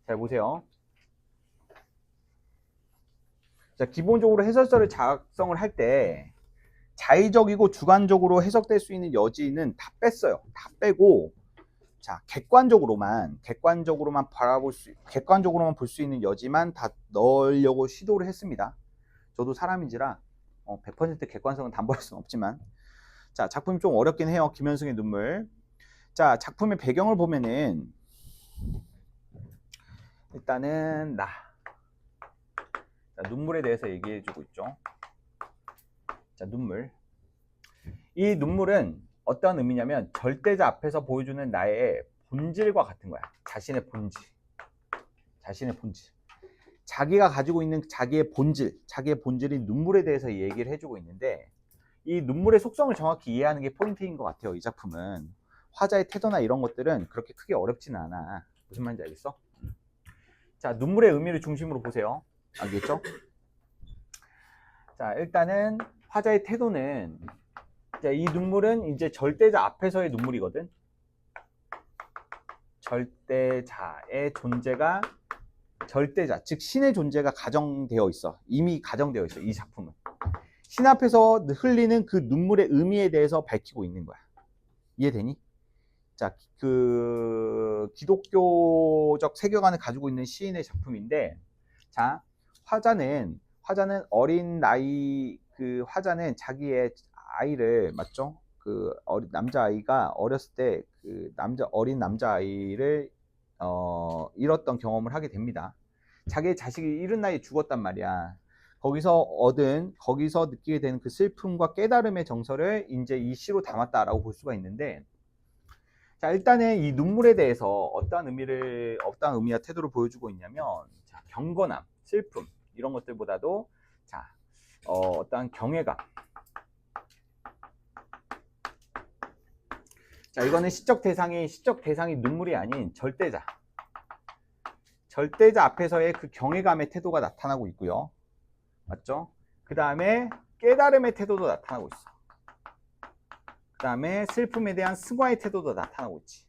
잘 보세요. 자, 기본적으로 해설서를 작성을 할 때 자의적이고 주관적으로 해석될 수 있는 여지는 다 뺐어요. 다 빼고, 자, 객관적으로만 볼 수 있는 여지만 다 넣으려고 시도를 했습니다. 저도 사람인지라 100% 객관성은 담보할 수는 없지만. 자, 작품이 좀 어렵긴 해요. 김현승의 눈물. 자, 작품의 배경을 보면은 일단은 자, 눈물에 대해서 얘기해주고 있죠. 자, 눈물. 이 눈물은 어떤 의미냐면 절대자 앞에서 보여주는 나의 본질과 같은 거야. 자신의 본질. 자기가 가지고 있는 자기의 본질인 눈물에 대해서 얘기를 해주고 있는데, 이 눈물의 속성을 정확히 이해하는 게 포인트인 것 같아요. 이 작품은 화자의 태도나 이런 것들은 그렇게 크게 어렵지는 않아. 무슨 말인지 알겠어? 자, 눈물의 의미를 중심으로 보세요. 알겠죠? 자, 일단은 화자의 태도는, 자, 이 눈물은 이제 절대자 앞에서의 눈물이거든. 절대자의 존재가, 절대자, 즉 신의 존재가 가정되어 있어. 이미 가정되어 있어. 이 작품은 신 앞에서 흘리는 그 눈물의 의미에 대해서 밝히고 있는 거야. 이해되니? 자, 그 기독교적 세계관을 가지고 있는 시인의 작품인데, 자, 화자는 어린 나이, 그 화자는 자기의 아이를, 맞죠? 그 남자아이가 어렸을 때 그 어린 남자아이를 잃었던 경험을 하게 됩니다. 자기의 자식이 이른 나이에 죽었단 말이야. 거기서 느끼게 되는 그 슬픔과 깨달음의 정서를 이제 이 시로 담았다라고 볼 수가 있는데, 자, 일단은 이 눈물에 대해서 어떠한 의미와 태도를 보여주고 있냐면, 자, 경건함, 슬픔 이런 것들보다도, 자, 어떠한 경외감. 자, 이거는 시적 대상이 눈물이 아닌 절대자 앞에서의 그 경외감의 태도가 나타나고 있고요. 맞죠? 그 다음에 깨달음의 태도도 나타나고 있어. 그 다음에 슬픔에 대한 승화의 태도도 나타나고 있지.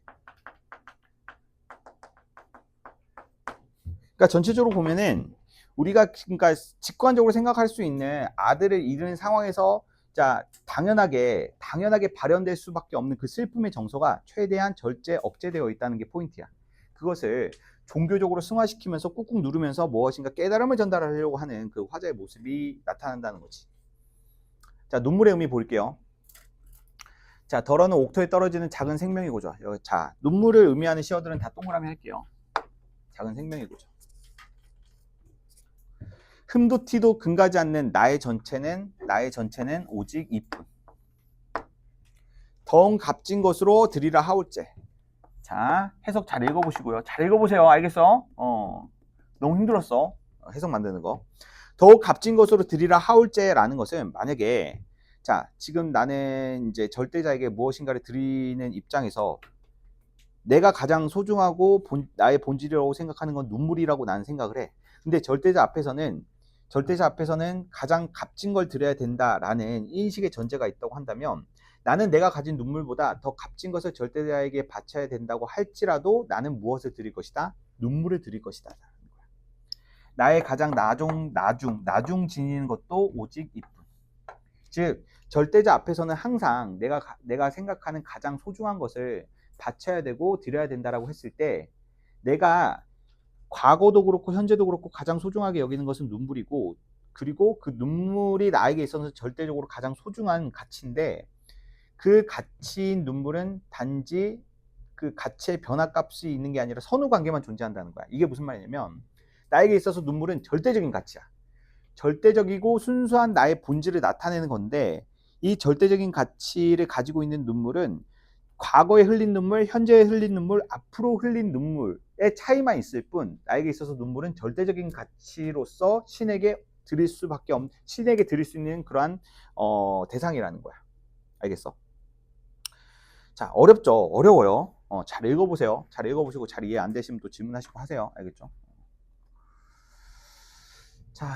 그러니까 전체적으로 보면은 우리가 그러니까 직관적으로 생각할 수 있는 아들을 잃은 상황에서 자 당연하게 발현될 수밖에 없는 그 슬픔의 정서가 최대한 절제 억제되어 있다는 게 포인트야. 그것을 종교적으로 승화시키면서 꾹꾹 누르면서 무엇인가 깨달음을 전달하려고 하는 그 화자의 모습이 나타난다는 거지. 자, 눈물의 의미 볼게요. 자, 덜어는 옥토에 떨어지는 작은 생명의 고죠. 자, 눈물을 의미하는 시어들은 다 동그라미 할게요. 작은 생명의 고죠. 흠도 티도 금가지 않는 나의 전체는 오직 이뿐. 덩 값진 것으로 드리라 하올째. 자, 해석 잘 읽어보시고요. 잘 읽어보세요. 알겠어? 너무 힘들었어. 해석 만드는 거. 더욱 값진 것으로 드리라 하올째라는 것은 만약에 자, 지금 나는 이제 절대자에게 무엇인가를 드리는 입장에서 내가 가장 소중하고 나의 본질이라고 생각하는 건 눈물이라고 나는 생각을 해. 근데 절대자 앞에서는 가장 값진 걸 드려야 된다라는 인식의 전제가 있다고 한다면 나는 내가 가진 눈물보다 더 값진 것을 절대자에게 바쳐야 된다고 할지라도 나는 무엇을 드릴 것이다? 눈물을 드릴 것이다. 나의 가장 나중 지니는 것도 오직 이뿐. 즉 절대자 앞에서는 항상 내가 생각하는 가장 소중한 것을 바쳐야 되고 드려야 된다라고 했을 때 내가 과거도 그렇고 현재도 그렇고 가장 소중하게 여기는 것은 눈물이고 그리고 그 눈물이 나에게 있어서 절대적으로 가장 소중한 가치인데 그 가치인 눈물은 단지 그 가치의 변화값이 있는 게 아니라 선후관계만 존재한다는 거야. 이게 무슨 말이냐면 나에게 있어서 눈물은 절대적인 가치야. 절대적이고 순수한 나의 본질을 나타내는 건데 이 절대적인 가치를 가지고 있는 눈물은 과거에 흘린 눈물, 현재에 흘린 눈물, 앞으로 흘린 눈물의 차이만 있을 뿐 나에게 있어서 눈물은 절대적인 가치로서 신에게 드릴 수 있는 그러한 대상이라는 거야. 알겠어? 자, 어려워요. 잘 읽어보세요. 잘 읽어보시고 잘 이해 안 되시면 또 질문하시고 하세요. 알겠죠? 자,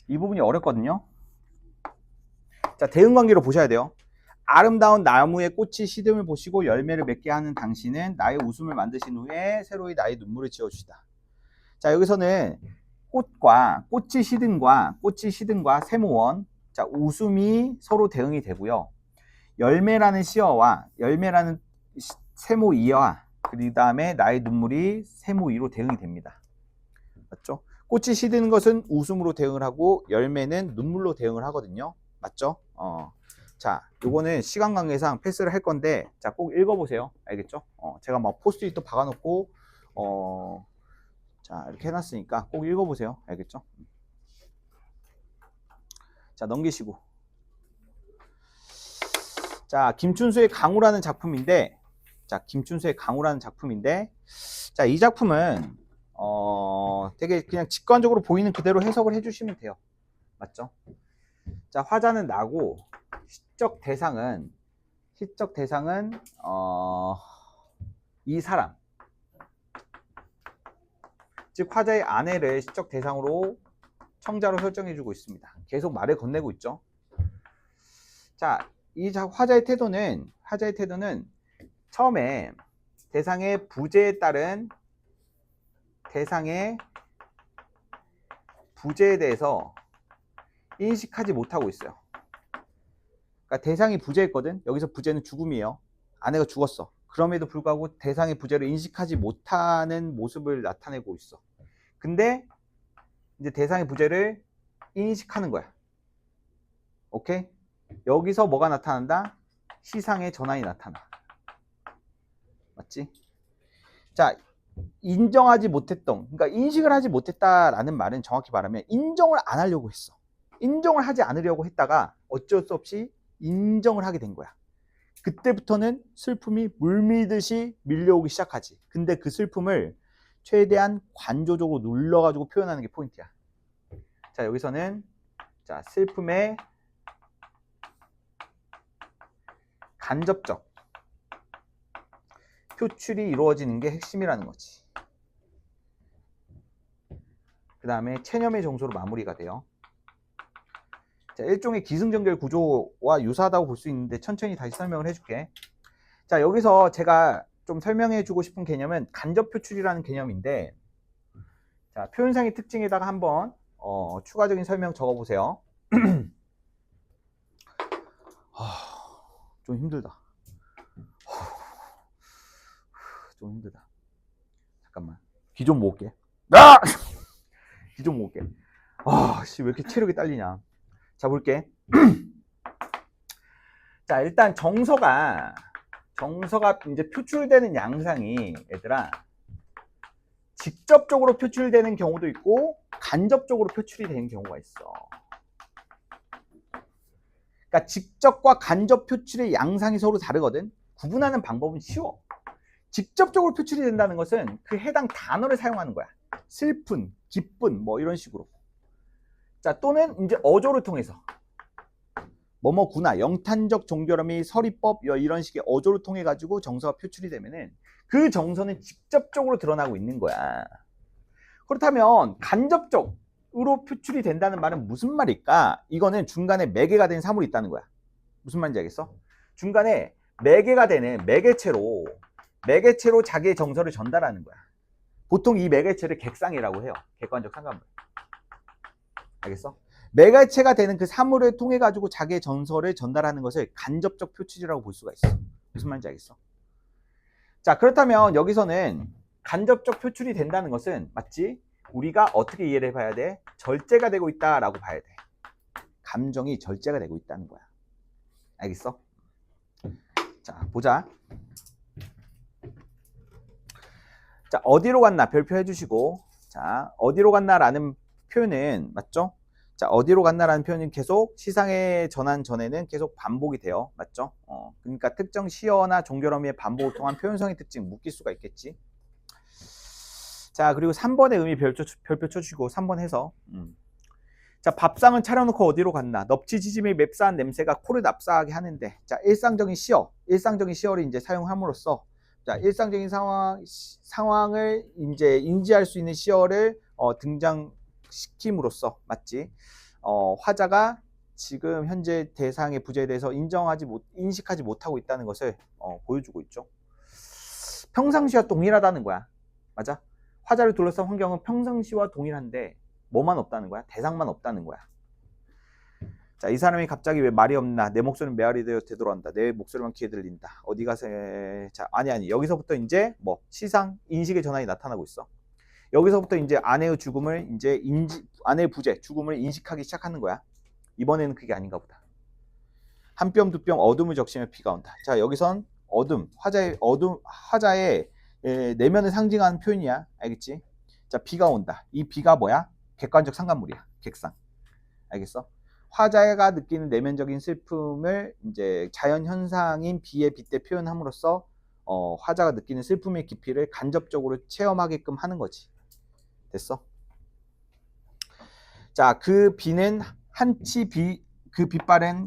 이 부분이 어렵거든요. 자, 대응관계로 보셔야 돼요. 아름다운 나무의 꽃이 시듬을 보시고 열매를 맺게 하는 당신은 나의 웃음을 만드신 후에 새로이 나의 눈물을 지어주시다. 자, 여기서는 꽃이 시든과 세모원, 자, 웃음이 서로 대응이 되고요. 열매라는 세모 이와 그 다음에 나의 눈물이 세모 이로 대응이 됩니다. 맞죠? 꽃이 시드는 것은 웃음으로 대응을 하고 열매는 눈물로 대응을 하거든요. 맞죠? 자, 요거는 시간 관계상 패스를 할 건데 자, 꼭 읽어보세요. 알겠죠? 제가 막 포스트잇도 박아놓고 자, 이렇게 해놨으니까 꼭 읽어보세요. 알겠죠? 자, 넘기시고. 자, 김춘수의 강우라는 작품인데 자, 이 작품은 되게 그냥 직관적으로 보이는 그대로 해석을 해주시면 돼요. 맞죠? 자, 화자는 나고 시적 대상은 이 사람, 즉 화자의 아내를 시적 대상으로 청자로 설정해주고 있습니다. 계속 말을 건네고 있죠. 자, 이 화자의 태도는 처음에 대상의 부재에 따른 대상의 부재에 대해서 인식하지 못하고 있어요. 그러니까 대상이 부재했거든. 여기서 부재는 죽음이에요. 아내가 죽었어. 그럼에도 불구하고 대상의 부재를 인식하지 못하는 모습을 나타내고 있어. 근데 이제 대상의 부재를 인식하는 거야. 오케이? 여기서 뭐가 나타난다? 시상의 전환이 나타나. 맞지? 자, 인정하지 못했던, 그러니까 인식을 하지 못했다라는 말은 정확히 말하면 인정을 안 하려고 했어. 인정을 하지 않으려고 했다가 어쩔 수 없이 인정을 하게 된 거야. 그때부터는 슬픔이 물밀듯이 밀려오기 시작하지. 근데 그 슬픔을 최대한 관조적으로 눌러가지고 표현하는 게 포인트야. 자, 여기서는 자, 슬픔의 간접적 표출이 이루어지는 게 핵심이라는 거지. 그 다음에 체념의 정소로 마무리가 돼요. 자, 일종의 기승전결 구조와 유사하다고 볼 수 있는데 천천히 다시 설명을 해줄게. 자, 여기서 제가 좀 설명해 주고 싶은 개념은 간접 표출이라는 개념인데, 자, 표현상의 특징에다가 한번 추가적인 설명 적어 보세요. 좀 힘들다. 좀 힘들다. 잠깐만. 귀 좀 모을게. 아! 귀 좀 모을게. 왜 이렇게 체력이 딸리냐. 자, 볼게. 자, 일단 정서가 이제 표출되는 양상이, 얘들아, 직접적으로 표출되는 경우도 있고 간접적으로 표출이 되는 경우가 있어. 그러니까 직접과 간접 표출의 양상이 서로 다르거든. 구분하는 방법은 쉬워. 직접적으로 표출이 된다는 것은 그 해당 단어를 사용하는 거야. 슬픈, 기쁜, 뭐 이런 식으로. 자, 또는 이제 어조를 통해서 뭐뭐구나, 영탄적 종교람이 서리법, 이런 식의 어조를 통해 가지고 정서가 표출이 되면은 그 정서는 직접적으로 드러나고 있는 거야. 그렇다면 간접적으로 표출이 된다는 말은 무슨 말일까? 이거는 중간에 매개가 된 사물이 있다는 거야. 무슨 말인지 알겠어? 중간에 매개가 되는 매개체로 자기의 정서를 전달하는 거야. 보통 이 매개체를 객상이라고 해요. 객관적 상관물. 알겠어? 매개체가 되는 그 사물을 통해 가지고 자기의 정서를 전달하는 것을 간접적 표출이라고 볼 수가 있어. 무슨 말인지 알겠어? 자, 그렇다면 여기서는 간접적 표출이 된다는 것은, 맞지? 우리가 어떻게 이해를 해봐야 돼? 절제가 되고 있다라고 봐야 돼. 감정이 절제가 되고 있다는 거야. 알겠어? 자, 보자. 자, 어디로 갔나 별표 해주시고, 자, 어디로 갔나라는 표현은, 맞죠? 자, 어디로 갔나라는 표현은 계속 시상에 전환 전에는 계속 반복이 돼요. 맞죠? 그러니까 특정 시어나 종결어미의 반복을 통한 표현성의 특징 묶일 수가 있겠지. 자, 그리고 3번의 의미 별표 쳐주시고 3번 해서. 자, 밥상을 차려놓고 어디로 갔나. 넙치지짐이 맵싸한 냄새가 코를 납사하게 하는데, 자, 일상적인 시어를 이제 사용함으로써, 자, 일상적인 상황을 이제 인지할 수 있는 시어를 등장시킴으로써, 맞지? 화자가 지금 현재 대상의 부재에 대해서 인식하지 못하고 있다는 것을 보여주고 있죠. 평상시와 동일하다는 거야. 맞아? 화자를 둘러싼 환경은 평상시와 동일한데 뭐만 없다는 거야? 대상만 없다는 거야. 자, 이 사람이 갑자기 왜 말이 없나? 내 목소리는 메아리 되어 되돌아온다. 내 목소리만 귀에 들린다. 어디 가서 자, 아니 여기서부터 이제 뭐 시상 인식의 전환이 나타나고 있어. 여기서부터 이제 아내의 죽음을 이제 아내의 부재, 죽음을 인식하기 시작하는 거야. 이번에는 그게 아닌가 보다. 한 뼘 두 뼘 어둠을 적시며 비가 온다. 자, 여기선 화자의 내면을 상징하는 표현이야. 알겠지? 자, 비가 온다. 이 비가 뭐야? 객관적 상관물이야. 객상. 알겠어? 화자가 느끼는 내면적인 슬픔을 이제 자연 현상인 비에 빗대 표현함으로써 화자가 느끼는 슬픔의 깊이를 간접적으로 체험하게끔 하는 거지. 됐어? 자, 그 빛발은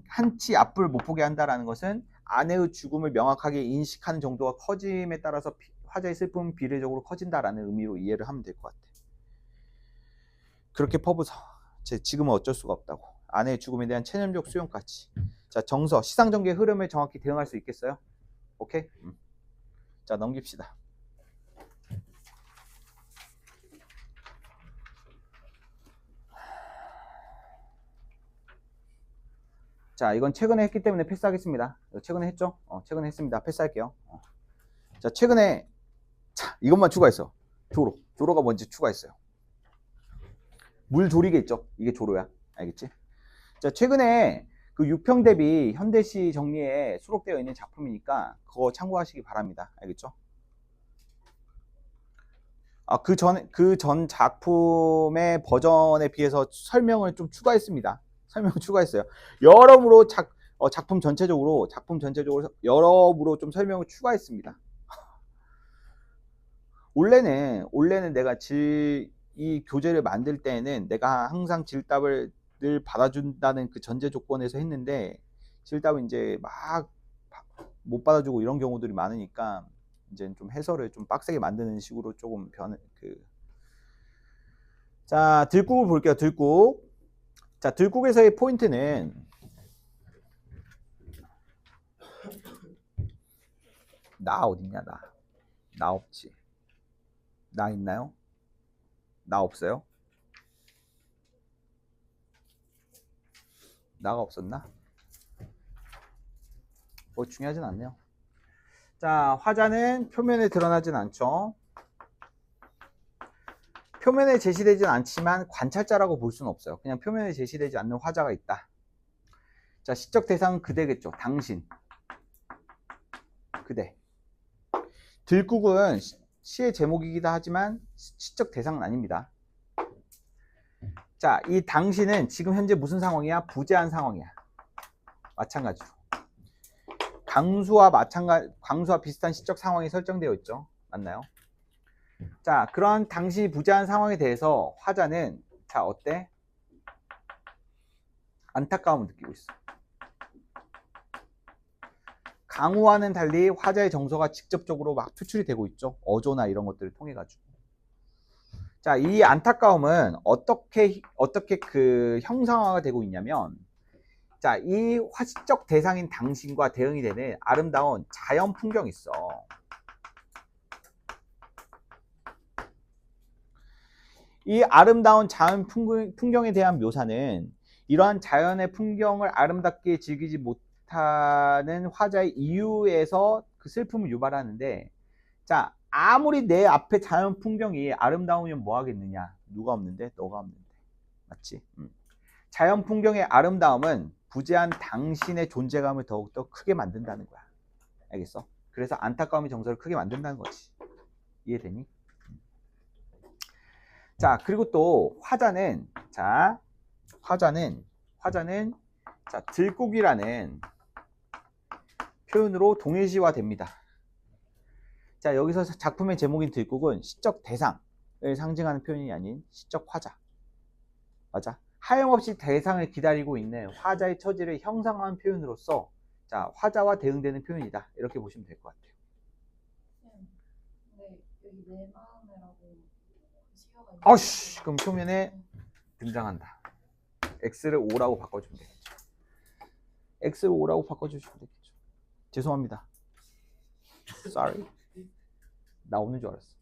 한치 앞을 못 보게 한다라는 것은 아내의 죽음을 명확하게 인식하는 정도가 커짐에 따라서 화자의 슬픔은 비례적으로 커진다라는 의미로 이해를 하면 될 것 같아. 그렇게 퍼부서 지금은 어쩔 수가 없다고. 아내의 죽음에 대한 체념적 수용까지. 자, 정서, 시상정계의 흐름에 정확히 대응할 수 있겠어요? 오케이? 자, 넘깁시다. 자, 이건 최근에 했기 때문에 패스하겠습니다. 최근에 했죠? 최근에 했습니다. 패스할게요. 자, 최근에 이것만 추가했어. 조로가 뭔지 추가했어요. 물조리개 있죠? 이게 조로야. 알겠지? 자, 최근에 그 유평대비 현대시 정리에 수록되어 있는 작품이니까 그거 참고하시기 바랍니다. 알겠죠? 그 전 작품의 버전에 비해서 설명을 좀 추가했습니다. 설명을 추가했어요. 여러모로 작품 전체적으로 여러모로 좀 설명을 추가했습니다. 원래는 내가 이 교재를 만들 때는 내가 항상 질답을 늘 받아준다는 그 전제 조건에서 했는데, 질답을 이제 막 못 받아주고 이런 경우들이 많으니까 이제 좀 해설을 좀 빡세게 만드는 식으로 조금 자, 들국을 볼게요. 들국. 자, 들국에서의 포인트는 나 어딨냐, 나. 나 없지. 나 있나요? 나 없어요? 나가 없었나? 뭐 중요하진 않네요. 자, 화자는 표면에 드러나진 않죠. 표면에 제시되진 않지만 관찰자라고 볼 수는 없어요. 그냥 표면에 제시되지 않는 화자가 있다. 자, 시적 대상은 그대겠죠. 당신. 그대. 들국은 시의 제목이기도 하지만 시적 대상은 아닙니다. 자, 이 당신은 지금 현재 무슨 상황이야? 부재한 상황이야. 마찬가지로. 강수와 비슷한 시적 상황이 설정되어 있죠. 맞나요? 자, 그런 당신이 부재한 상황에 대해서 화자는 자, 어때? 안타까움을 느끼고 있어. 강우와는 달리 화자의 정서가 직접적으로 막 표출이 되고 있죠. 어조나 이런 것들을 통해 가지고. 자, 이 안타까움은 어떻게 그 형상화가 되고 있냐면, 자, 이 화시적 대상인 당신과 대응이 되는 아름다운 자연 풍경이 있어. 이 아름다운 자연 풍경에 대한 묘사는 이러한 자연의 풍경을 아름답게 즐기지 못하는 화자의 이유에서 그 슬픔을 유발하는데, 자, 아무리 내 앞에 자연 풍경이 아름다우면 뭐 하겠느냐? 누가 없는데? 너가 없는데. 맞지? 자연 풍경의 아름다움은 부재한 당신의 존재감을 더욱더 크게 만든다는 거야. 알겠어? 그래서 안타까움의 정서를 크게 만든다는 거지. 이해되니? 자, 그리고 또 화자는 자, 들국이라는 표현으로 동일시화 됩니다. 자, 여기서 작품의 제목인 들국은 시적 대상을 상징하는 표현이 아닌 시적 화자. 맞아? 하염없이 대상을 기다리고 있는 화자의 처지를 형상화한 표현으로서 자, 화자와 대응되는 표현이다. 이렇게 보시면 될 것 같아요. 근데 여기 내 마음이라고 시어가 있는 아씨, 그럼 표면에 등장한다. X를 5라고 바꿔주면 되겠죠. X를 5라고 바꿔주시면 되겠죠. 죄송합니다. Sorry. 나 없는 줄 알았어.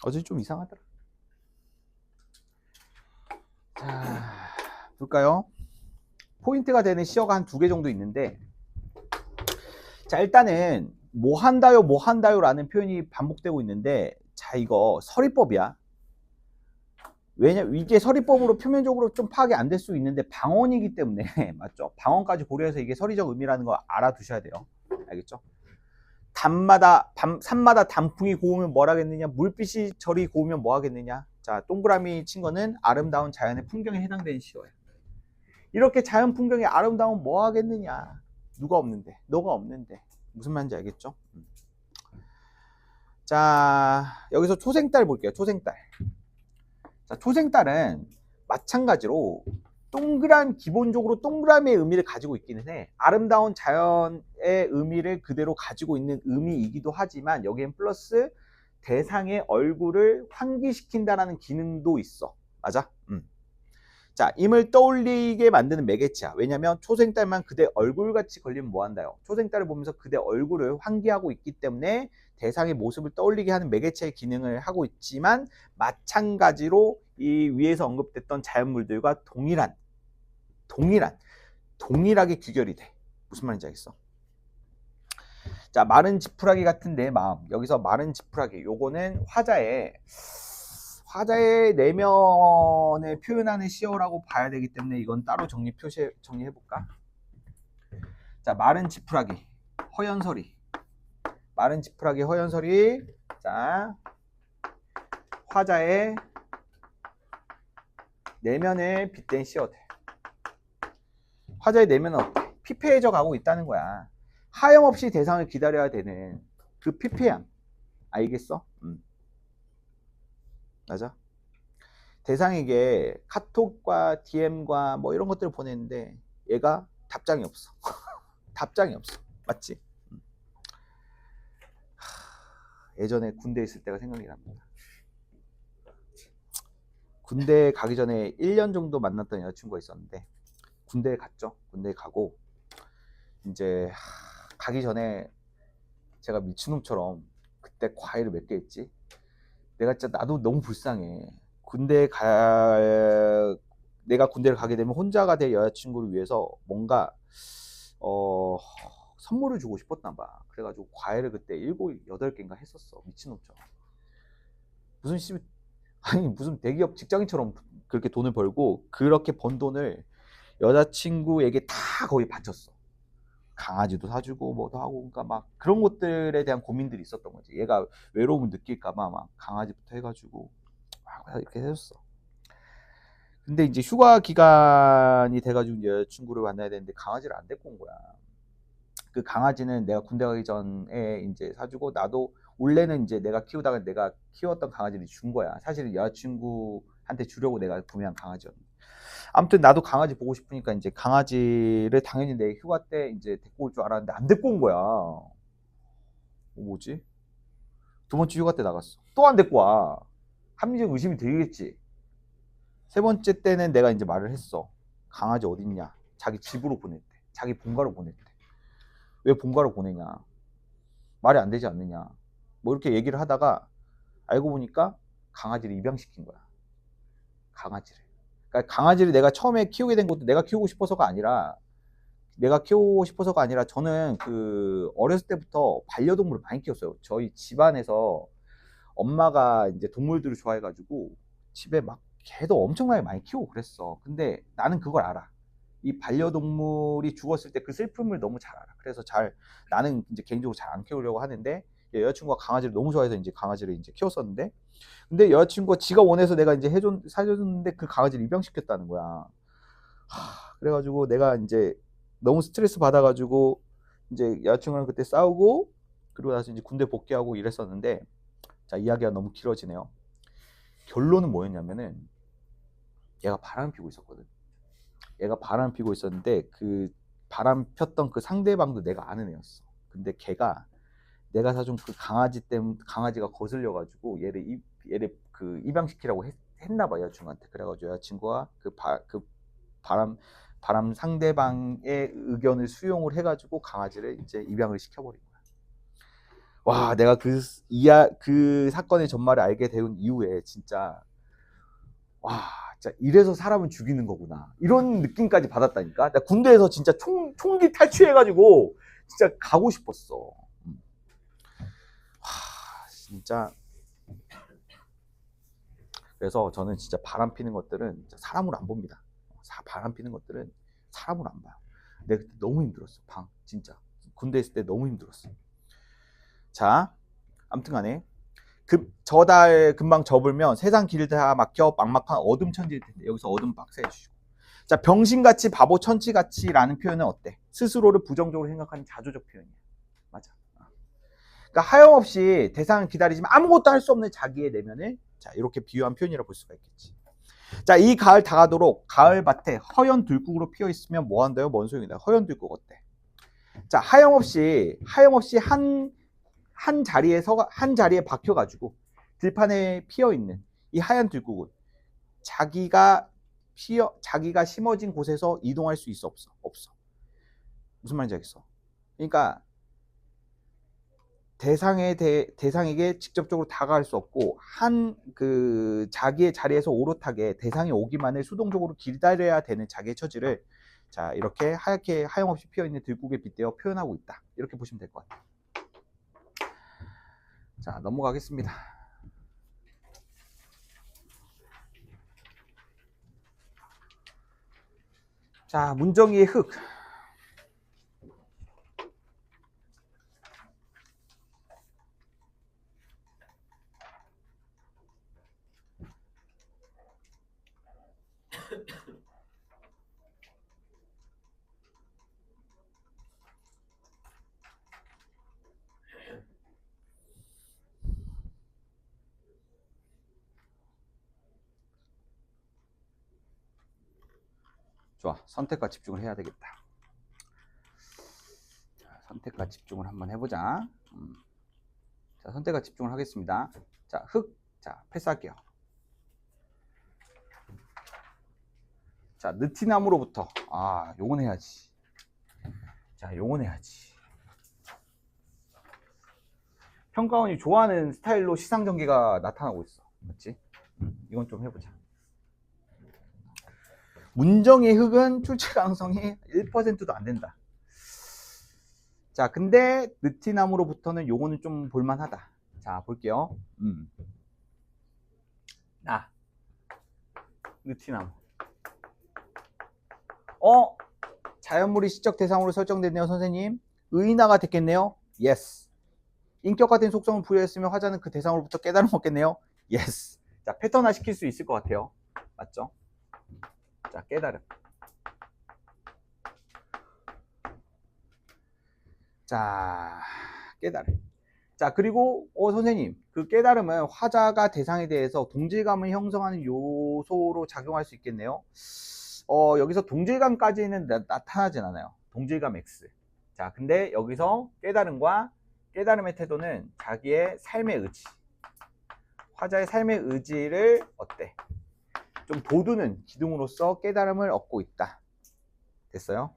어제 좀 이상하더라. 자, 볼까요? 포인트가 되는 시어가 한 2개 정도 있는데, 자, 일단은 뭐 한다요 라는 표현이 반복되고 있는데, 자, 이거 서리법이야. 왜냐면 이게 서리법으로 표면적으로 좀 파악이 안 될 수 있는데 방언이기 때문에 맞죠? 방언까지 고려해서 이게 서리적 의미라는 거 알아두셔야 돼요. 알겠죠? 산마다 단풍이 고우면 뭘 하겠느냐? 물빛이 저리 고우면 뭐 하겠느냐? 자, 동그라미 친 거는 아름다운 자연의 풍경에 해당되는 시어예요. 이렇게 자연 풍경이 아름다우면 뭐 하겠느냐? 누가 없는데, 너가 없는데. 무슨 말인지 알겠죠? 자, 여기서 초생딸 볼게요. 초생딸. 자, 초생딸은 마찬가지로 기본적으로 동그라미의 의미를 가지고 있기는 해. 아름다운 자연의 의미를 그대로 가지고 있는 의미이기도 하지만 여기엔 플러스 대상의 얼굴을 환기시킨다라는 기능도 있어. 맞아? 자, 임을 떠올리게 만드는 매개체야. 왜냐면 초생딸만 그대 얼굴같이 걸리면 뭐한다요? 초생딸을 보면서 그대 얼굴을 환기하고 있기 때문에 대상의 모습을 떠올리게 하는 매개체의 기능을 하고 있지만 마찬가지로 이 위에서 언급됐던 자연물들과 동일하게 규결이 돼. 무슨 말인지 알겠어? 자, 마른 지푸라기 같은 내 마음. 여기서 마른 지푸라기. 요거는 화자의 내면을 표현하는 시어라고 봐야 되기 때문에 이건 따로 정리해볼까? 자, 마른 지푸라기, 허연설이. 자, 화자의 내면을 빗댄 시어들. 화자의 내면은 어때? 피폐해져 가고 있다는 거야. 하염없이 대상을 기다려야 되는 그 피폐함. 알겠어? 맞아? 대상에게 카톡과 DM과 뭐 이런 것들을 보냈는데 얘가 답장이 없어. 맞지? 예전에 군대에 있을 때가 생각이 납니다. 군대에 가기 전에 1년 정도 만났던 여자친구가 있었는데 군대에 갔죠. 군대에 가고 이제 가기 전에 제가 미친놈처럼 그때 과외를 몇 개 했지? 내가 진짜 나도 너무 불쌍해. 군대 가 내가 군대를 가게 되면 혼자가 될 여자친구를 위해서 뭔가 어 선물을 주고 싶었나 봐. 그래가지고 과외를 그때 7-8개인가 했었어. 미친놈처럼. 무슨 씨 아니 무슨 대기업 직장인처럼 그렇게 돈을 벌고 그렇게 번 돈을 여자친구에게 다 거의 바쳤어. 강아지도 사주고 뭐도 하고 그러니까 막 그런 것들에 대한 고민들이 있었던 거지. 얘가 외로움을 느낄까봐 막 강아지부터 해가지고 막 이렇게 해줬어. 근데 이제 휴가 기간이 돼가지고 이제 여자친구를 만나야 되는데 강아지를 안 데리고 온 거야. 그 강아지는 내가 군대 가기 전에 이제 사주고 나도 원래는 이제 내가 키우다가 내가 키웠던 강아지를 준 거야. 사실은 여자친구한테 주려고 내가 구매한 강아지였는데. 아무튼 나도 강아지 보고 싶으니까 이제 강아지를 당연히 내 휴가 때 이제 데리고 올 줄 알았는데 안 데리고 온 거야. 뭐지? 두 번째 휴가 때 나갔어. 또 안 데리고 와. 합리적 의심이 들겠지. 세 번째 때는 내가 이제 말을 했어. 강아지 어딨냐? 자기 집으로 보냈대. 자기 본가로 보냈대. 왜 본가로 보내냐? 말이 안 되지 않느냐? 뭐 이렇게 얘기를 하다가 알고 보니까 강아지를 입양시킨 거야. 강아지를. 그러니까 강아지를 내가 처음에 키우게 된 것도 내가 키우고 싶어서가 아니라 저는 그 어렸을 때부터 반려동물을 많이 키웠어요. 저희 집안에서 엄마가 이제 동물들을 좋아해가지고 집에 막 개도 엄청나게 많이 키우고 그랬어. 근데 나는 그걸 알아. 이 반려동물이 죽었을 때 그 슬픔을 너무 잘 알아. 그래서 나는 이제 개인적으로 잘 안 키우려고 하는데 여자친구가 강아지를 너무 좋아해서 이제 강아지를 이제 키웠었는데 근데 여자친구가 지가 원해서 내가 이제 사줬는데 그 강아지를 입양시켰다는 거야. 그래가지고 내가 이제 너무 스트레스 받아가지고 이제 여자친구랑 그때 싸우고 그리고 나서 이제 군대 복귀하고 이랬었는데 자 이야기가 너무 길어지네요. 결론은 뭐였냐면은 얘가 바람 피고 있었거든. 얘가 바람 피고 있었는데 그 바람 폈던 그 상대방도 내가 아는 애였어. 근데 걔가 내가 사준 그 강아지 때문에 강아지가 거슬려가지고 얘를 그 입양시키라고 했나 봐 여자친구한테. 그래가지고 여자친구가 그 바람 상대방의 의견을 수용을 해가지고 강아지를 이제 입양을 시켜버린 거야. 와 내가 그 사건의 전말을 알게 된 이후에 진짜 와 진짜 이래서 사람은 죽이는 거구나 이런 느낌까지 받았다니까. 나 군대에서 진짜 총기 탈취해가지고 진짜 가고 싶었어. 와 진짜 그래서 저는 진짜 바람 피는 것들은 사람으로 안 봅니다. 바람 피는 것들은 사람으로 안 봐요. 내가 그때 너무 힘들었어. 진짜 군대 있을 때 너무 힘들었어. 자 아무튼 간에 저달 금방 접으면 세상 길 다 막혀 막막한 어둠 천지일 텐데 여기서 어둠 박사 해주시고 자 병신같이 바보 천치같이라는 표현은 어때? 스스로를 부정적으로 생각하는 자조적 표현이야. 맞아. 그러니까 하염없이 대상을 기다리지만 아무것도 할 수 없는 자기의 내면을 자 이렇게 비유한 표현이라고 볼 수가 있겠지. 자 이 가을 다가도록 가을밭에 허연 들국으로 피어 있으면 뭐 한다요? 뭔 소용이다. 허연 들국 어때? 자 하염없이 한 자리에 박혀가지고 들판에 피어 있는 이 하얀 들국은 자기가 심어진 곳에서 이동할 수 있어 없어? 무슨 말인지 알겠어? 그러니까 대상에게 직접적으로 다가갈 수 없고 자기의 자리에서 오롯하게 대상이 오기만을 수동적으로 기다려야 되는 자기의 처지를 자 이렇게 하얗게 하염없이 피어 있는 들국에 빗대어 표현하고 있다. 이렇게 보시면 될 것 같아요. 자 넘어가겠습니다. 자 문정이의 흙. 좋아 선택과 집중을 해야 되겠다. 자, 선택과 집중을 한번 해보자. 자 선택과 집중을 하겠습니다. 자 흙. 자 패스할게요. 자 느티나무로부터 요건 해야지. 자 요건 해야지. 평가원이 좋아하는 스타일로 시상전기가 나타나고 있어. 맞지? 이건 좀 해보자. 문정의 흙은 출제 가능성이 1%도 안 된다. 자, 근데 느티나무로부터는 요거는 좀 볼만하다. 자, 볼게요. 느티나무. 자연물이 시적 대상으로 설정됐네요, 선생님. 의인화가 됐겠네요. 예스. 인격화된 속성을 부여했으면 화자는 그 대상으로부터 깨달음 얻겠네요. 예스. 자, 패턴화 시킬 수 있을 것 같아요. 맞죠? 자, 깨달음. 자, 깨달음. 자, 그리고 선생님, 그 깨달음은 화자가 대상에 대해서 동질감을 형성하는 요소로 작용할 수 있겠네요. 여기서 동질감까지는 나타나진 않아요. 동질감 X. 자, 근데 여기서 깨달음과 깨달음의 태도는 자기의 삶의 의지, 화자의 삶의 의지를 어때? 좀 돋우는 기둥으로서 깨달음을 얻고 있다. 됐어요?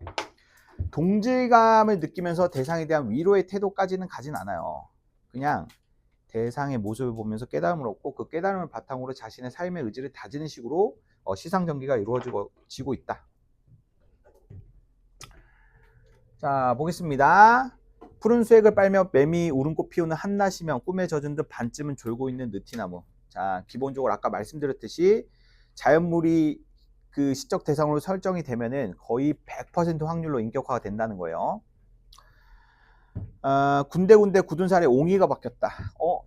동질감을 느끼면서 대상에 대한 위로의 태도까지는 가진 않아요. 그냥 대상의 모습을 보면서 깨달음을 얻고 그 깨달음을 바탕으로 자신의 삶의 의지를 다지는 식으로 시상전기가 이루어지고 있다. 자, 보겠습니다. 푸른 수액을 빨며 매미 울음꽃 피우는 한낮이면 꿈에 젖은 듯 반쯤은 졸고 있는 느티나무. 자, 기본적으로 아까 말씀드렸듯이 자연물이 그 시적 대상으로 설정이 되면은 거의 100% 확률로 인격화가 된다는 거예요. 군데군데 굳은 살에 옹이가 박혔다.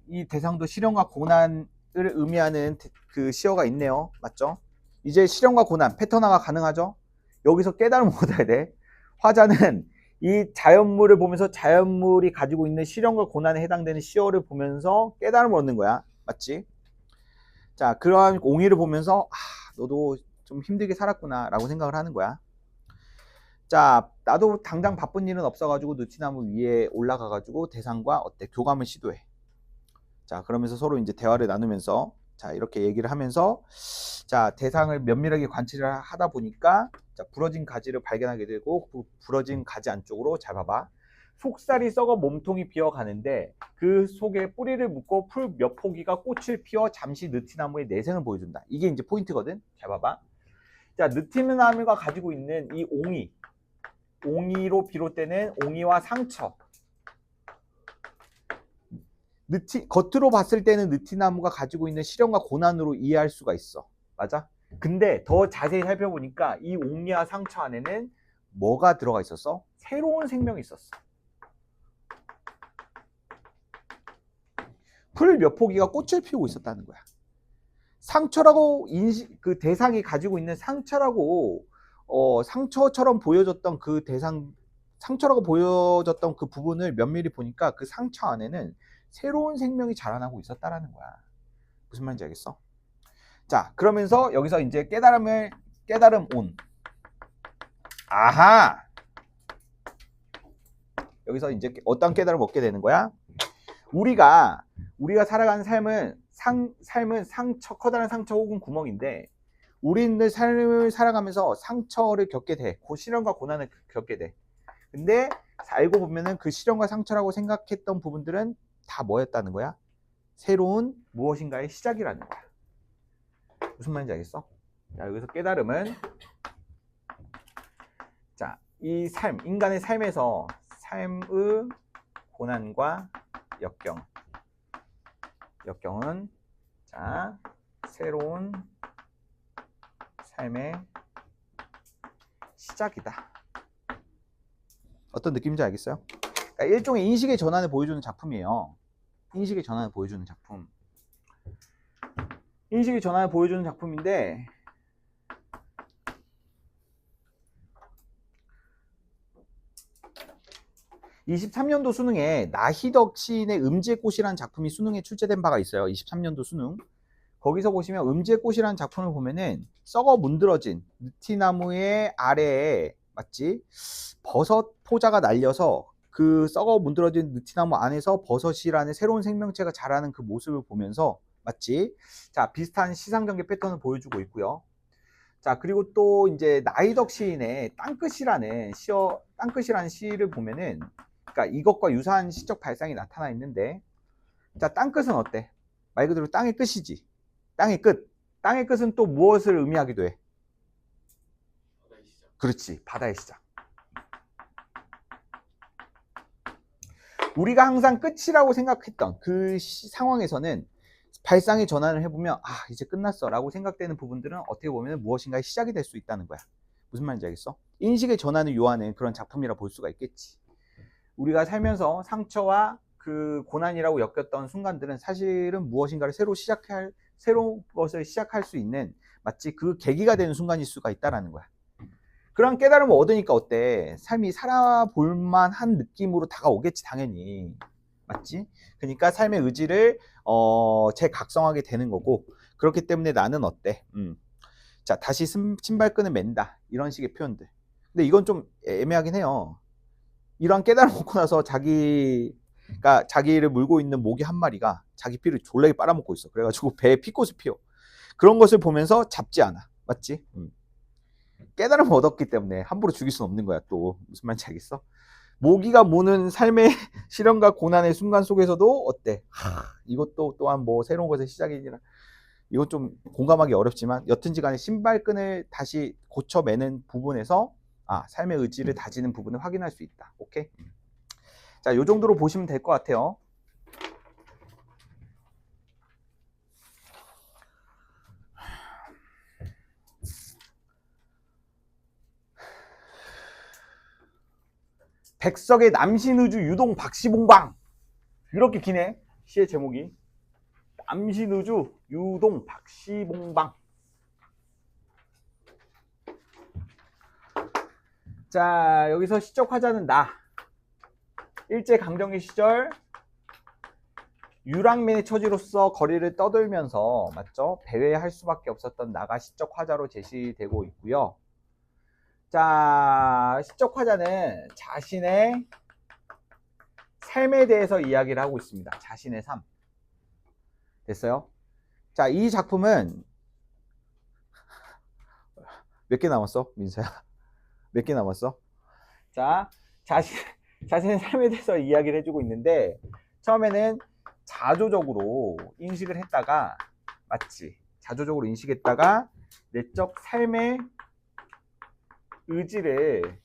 이 대상도 실현과 고난을 의미하는 그 시어가 있네요. 맞죠? 이제 실현과 고난, 패턴화가 가능하죠? 여기서 깨달음을 얻어야 돼. 화자는 이 자연물을 보면서 자연물이 가지고 있는 실현과 고난에 해당되는 시어를 보면서 깨달음을 얻는 거야. 맞지? 자, 그러한 옹이를 보면서 너도 좀 힘들게 살았구나 라고 생각을 하는 거야. 자, 나도 당장 바쁜 일은 없어가지고 느티나무 위에 올라가가지고 대상과 어때? 교감을 시도해. 자, 그러면서 서로 이제 대화를 나누면서 자, 이렇게 얘기를 하면서 자, 대상을 면밀하게 관찰을 하다 보니까 자, 부러진 가지를 발견하게 되고 그 부러진 가지 안쪽으로 잘 봐봐. 속살이 썩어 몸통이 비어가는데 그 속에 뿌리를 묶고 풀 몇 포기가 꽃을 피워 잠시 느티나무의 내생을 보여준다. 이게 이제 포인트거든. 잘 봐봐. 자, 느티나무가 가지고 있는 이 옹이로 비롯되는 옹이와 상처. 겉으로 봤을 때는 느티나무가 가지고 있는 시련과 고난으로 이해할 수가 있어. 맞아? 근데 더 자세히 살펴보니까 이 옹이와 상처 안에는 뭐가 들어가 있었어? 새로운 생명이 있었어. 풀 몇 포기가 꽃을 피우고 있었다는 거야. 상처라고 그 대상이 가지고 있는 상처라고 상처처럼 보여졌던 그 상처라고 보여졌던 그 부분을 면밀히 보니까 그 상처 안에는 새로운 생명이 자라나고 있었다라는 거야. 무슨 말인지 알겠어? 자, 그러면서 여기서 이제 깨달음 온. 아하! 여기서 이제 어떤 깨달음을 얻게 되는 거야? 우리가 살아가는 삶은 커다란 상처 혹은 구멍인데 우리는 삶을 살아가면서 상처를 겪게 돼. 시련과 고난을 겪게 돼. 근데 알고 보면은 그 시련과 상처라고 생각했던 부분들은 다 뭐였다는 거야? 새로운 무엇인가의 시작이라는 거야. 무슨 말인지 알겠어? 자, 여기서 깨달음은 자, 이 인간의 삶에서 삶의 고난과 역경은 자, 새로운 삶의 시작이다. 어떤 느낌인지 알겠어요? 그러니까 일종의 인식의 전환을 보여주는 작품이에요. 인식의 전환을 보여주는 작품. 인식의 전환을 보여주는 작품인데 23년도 수능에 나희덕 시인의 음지의 꽃이라는 작품이 수능에 출제된 바가 있어요. 23년도 수능. 거기서 보시면 음지의 꽃이라는 작품을 보면은 썩어 문드러진 느티나무의 아래에 맞지? 버섯 포자가 날려서 그 썩어 문드러진 느티나무 안에서 버섯이라는 새로운 생명체가 자라는 그 모습을 보면서 맞지? 자, 비슷한 시상전개 패턴을 보여주고 있고요. 자, 그리고 또 이제 나희덕 시인의 땅끝이라는 시를 보면은 그러니까 이것과 유사한 시적 발상이 나타나 있는데 자, 땅끝은 어때? 말 그대로 땅의 끝이지. 땅의 끝. 땅의 끝은 또 무엇을 의미하기도 해? 바다의 시작. 그렇지, 바다의 시작. 우리가 항상 끝이라고 생각했던 그 상황에서는 발상의 전환을 해보면 이제 끝났어 라고 생각되는 부분들은 어떻게 보면 무엇인가의 시작이 될 수 있다는 거야. 무슨 말인지 알겠어? 인식의 전환을 요하는 그런 작품이라 볼 수가 있겠지. 우리가 살면서 상처와 그 고난이라고 엮였던 순간들은 사실은 무엇인가를 새로운 것을 시작할 수 있는 마치 그 계기가 되는 순간일 수가 있다는 거야. 그런 깨달음을 얻으니까 어때? 삶이 살아볼 만한 느낌으로 다가오겠지, 당연히. 맞지? 그러니까 삶의 의지를 재각성하게 되는 거고, 그렇기 때문에 나는 어때? 자, 다시 신발끈을 맨다. 이런 식의 표현들. 근데 이건 좀 애매하긴 해요. 이러한 깨달음을 얻고 나서 자기를 물고 있는 모기 한 마리가 자기 피를 졸라게 빨아먹고 있어. 그래가지고 배에 피꽃을 피워. 그런 것을 보면서 잡지 않아. 맞지? 깨달음을 얻었기 때문에 함부로 죽일 수는 없는 거야. 또 무슨 말인지 알겠어? 모기가 무는 삶의 시련과 고난의 순간 속에서도 어때? 이것도 또한 뭐 새로운 것의 시작이니라. 이건 좀 공감하기 어렵지만 여튼지 간에 신발끈을 다시 고쳐매는 부분에서 삶의 의지를 다지는 부분을 확인할 수 있다. 오케이? 자, 요 정도로 보시면 될 것 같아요. 백석의 남신우주 유동 박시봉방. 이렇게 기네. 시의 제목이. 남신우주 유동 박시봉방. 자, 여기서 시적 화자는 나. 일제강점기 시절 유랑민의 처지로서 거리를 떠돌면서 맞죠? 배회할 수밖에 없었던 나가 시적 화자로 제시되고 있고요. 자, 시적 화자는 자신의 삶에 대해서 이야기를 하고 있습니다. 자신의 삶. 됐어요? 자, 이 작품은 몇 개 남았어, 민서야? 몇 개 남았어? 자, 자신의 삶에 대해서 이야기를 해주고 있는데 처음에는 자조적으로 인식을 했다가 맞지? 자조적으로 인식했다가 내적 삶의 의지를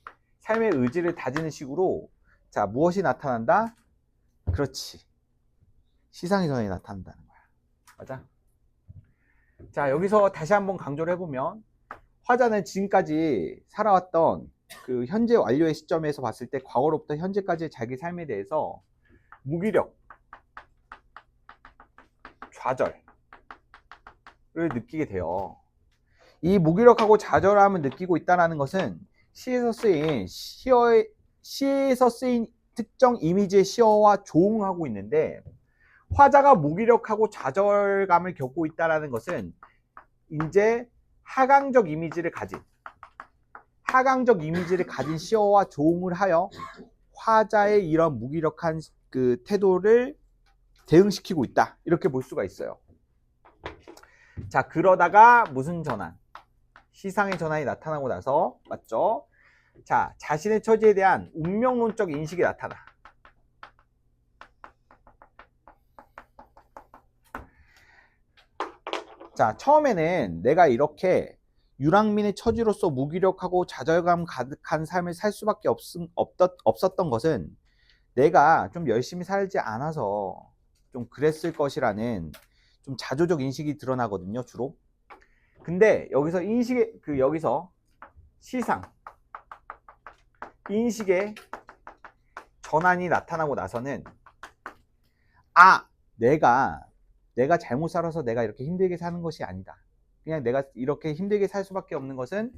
다지는 식으로 자, 무엇이 나타난다? 그렇지. 시상의 전환이 나타난다는 거야. 맞아? 자, 여기서 다시 한번 강조를 해보면 화자는 지금까지 살아왔던 그 현재 완료의 시점에서 봤을 때 과거로부터 현재까지의 자기 삶에 대해서 무기력, 좌절을 느끼게 돼요. 이 무기력하고 좌절함을 느끼고 있다는 것은 시에서 쓰인 특정 이미지의 시어와 조응하고 있는데 화자가 무기력하고 좌절감을 겪고 있다는 것은 이제 하강적 이미지를 가진 시어와 조응을 하여 화자의 이런 무기력한 그 태도를 대응시키고 있다. 이렇게 볼 수가 있어요. 자, 그러다가 무슨 전환? 시상의 전환이 나타나고 나서 맞죠? 자, 자신의 처지에 대한 운명론적 인식이 나타나. 자, 처음에는 내가 이렇게 유랑민의 처지로서 무기력하고 좌절감 가득한 삶을 살 수밖에 없었던 것은 내가 좀 열심히 살지 않아서 좀 그랬을 것이라는 좀 자조적 인식이 드러나거든요, 주로. 근데 여기서 여기서 인식의 전환이 나타나고 나서는 내가 잘못 살아서 내가 이렇게 힘들게 사는 것이 아니다. 그냥 내가 이렇게 힘들게 살 수밖에 없는 것은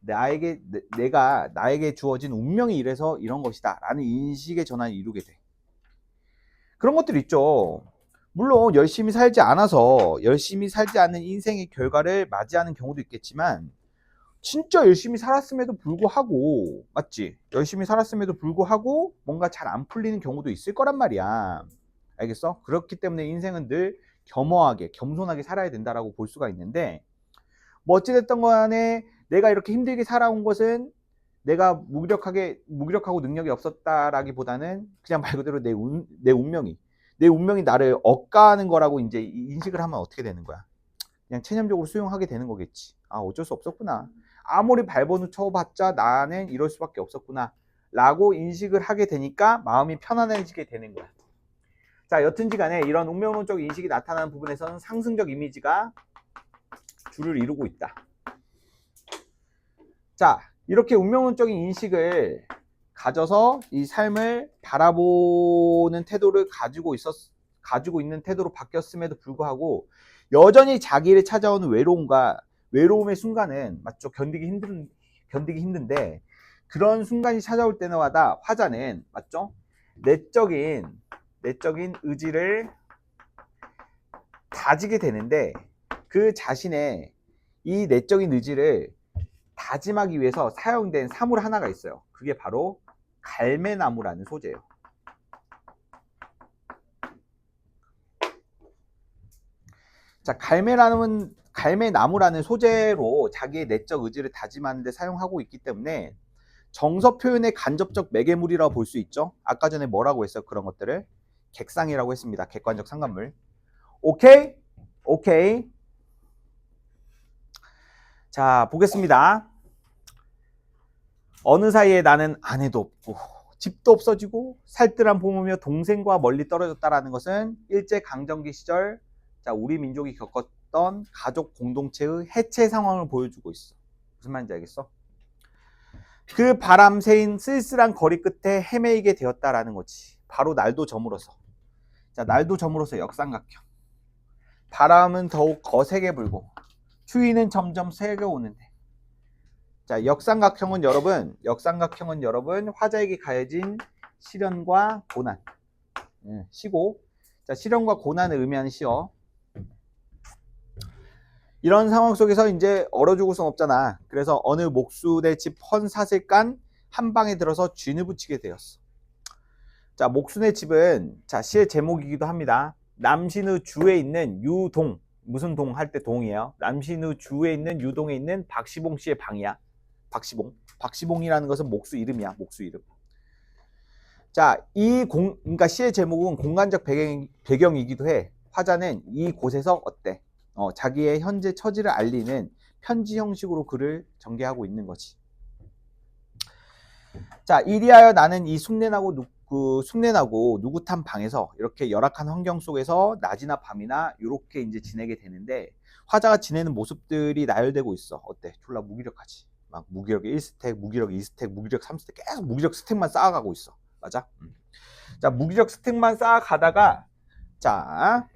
나에게 주어진 운명이 이래서 이런 것이다 라는 인식의 전환을 이루게 돼. 그런 것들 있죠. 물론 열심히 살지 않은 인생의 결과를 맞이하는 경우도 있겠지만 진짜 열심히 살았음에도 불구하고 맞지? 열심히 살았음에도 불구하고 뭔가 잘 안 풀리는 경우도 있을 거란 말이야. 알겠어? 그렇기 때문에 인생은 늘 겸손하게 살아야 된다라고 볼 수가 있는데 뭐 어찌됐든 간에 내가 이렇게 힘들게 살아온 것은 내가 무기력하고 능력이 없었다라기보다는 그냥 말 그대로 내 운명이 내 운명이 나를 억까하는 거라고 이제 인식을 하면 어떻게 되는 거야? 그냥 체념적으로 수용하게 되는 거겠지. 아, 어쩔 수 없었구나. 아무리 발버둥 쳐봤자 나는 이럴 수밖에 없었구나. 라고 인식을 하게 되니까 마음이 편안해지게 되는 거야. 자, 여튼지 간에 이런 운명론적 인식이 나타나는 부분에서는 상승적 이미지가 주를 이루고 있다. 자, 이렇게 운명론적인 인식을 가져서 이 삶을 바라보는 태도를 가지고 있는 태도로 바뀌었음에도 불구하고 여전히 자기를 찾아오는 외로움의 순간은 맞죠? 견디기 힘든데 그런 순간이 찾아올 때마다 화자는 맞죠? 내적인 의지를 다지게 되는데 그 자신의 이 내적인 의지를 다짐하기 위해서 사용된 사물 하나가 있어요. 그게 바로 갈매나무라는 소재예요. 자, 갈매나무라는 소재로 자기의 내적 의지를 다짐하는 데 사용하고 있기 때문에 정서 표현의 간접적 매개물이라고 볼 수 있죠. 아까 전에 뭐라고 했어요? 그런 것들을 객상이라고 했습니다. 객관적 상관물. 오케이? 오케이. 자, 보겠습니다. 어느 사이에 나는 아내도 없고 집도 없어지고 살뜰한 부모며 동생과 멀리 떨어졌다라는 것은 일제강점기 시절 자, 우리 민족이 겪었던 가족 공동체의 해체 상황을 보여주고 있어. 무슨 말인지 알겠어? 그 바람 새인 쓸쓸한 거리 끝에 헤매이게 되었다라는 거지. 바로 날도 저물어서. 자, 날도 저물어서 역삼각형. 바람은 더욱 거세게 불고 추위는 점점 세게 오는데. 자, 역삼각형은 여러분 화자에게 가해진 시련과 고난. 시고. 자, 시련과 고난을 의미하는 시어. 이런 상황 속에서 이제 얼어 죽을 순 없잖아. 그래서 어느 목순의 집 헌사슬 간 한 방에 들어서 쥔을 붙이게 되었어. 자, 목순의 집은 자, 시의 제목이기도 합니다. 남신의 주에 있는 유동, 무슨 동 할 때 동이에요. 남신의 주에 있는 유동에 있는 박시봉 씨의 방이야. 박시봉이라는 것은 목수 이름이야. 목수 이름. 자, 그러니까 시의 제목은 공간적 배경이기도 해. 화자는 이곳에서 어때? 자기의 현재 처지를 알리는 편지 형식으로 글을 전개하고 있는 거지. 자, 이리하여 나는 이 숭례나고 누긋한 방에서 이렇게 열악한 환경 속에서 낮이나 밤이나 이렇게 이제 지내게 되는데 화자가 지내는 모습들이 나열되고 있어. 어때? 졸라 무기력하지. 막 무기력 1스택, 무기력 2스택, 무기력 3스택 계속 무기력 스택만 쌓아가고 있어. 맞아? 자, 무기력 스택만 쌓아가다가 자,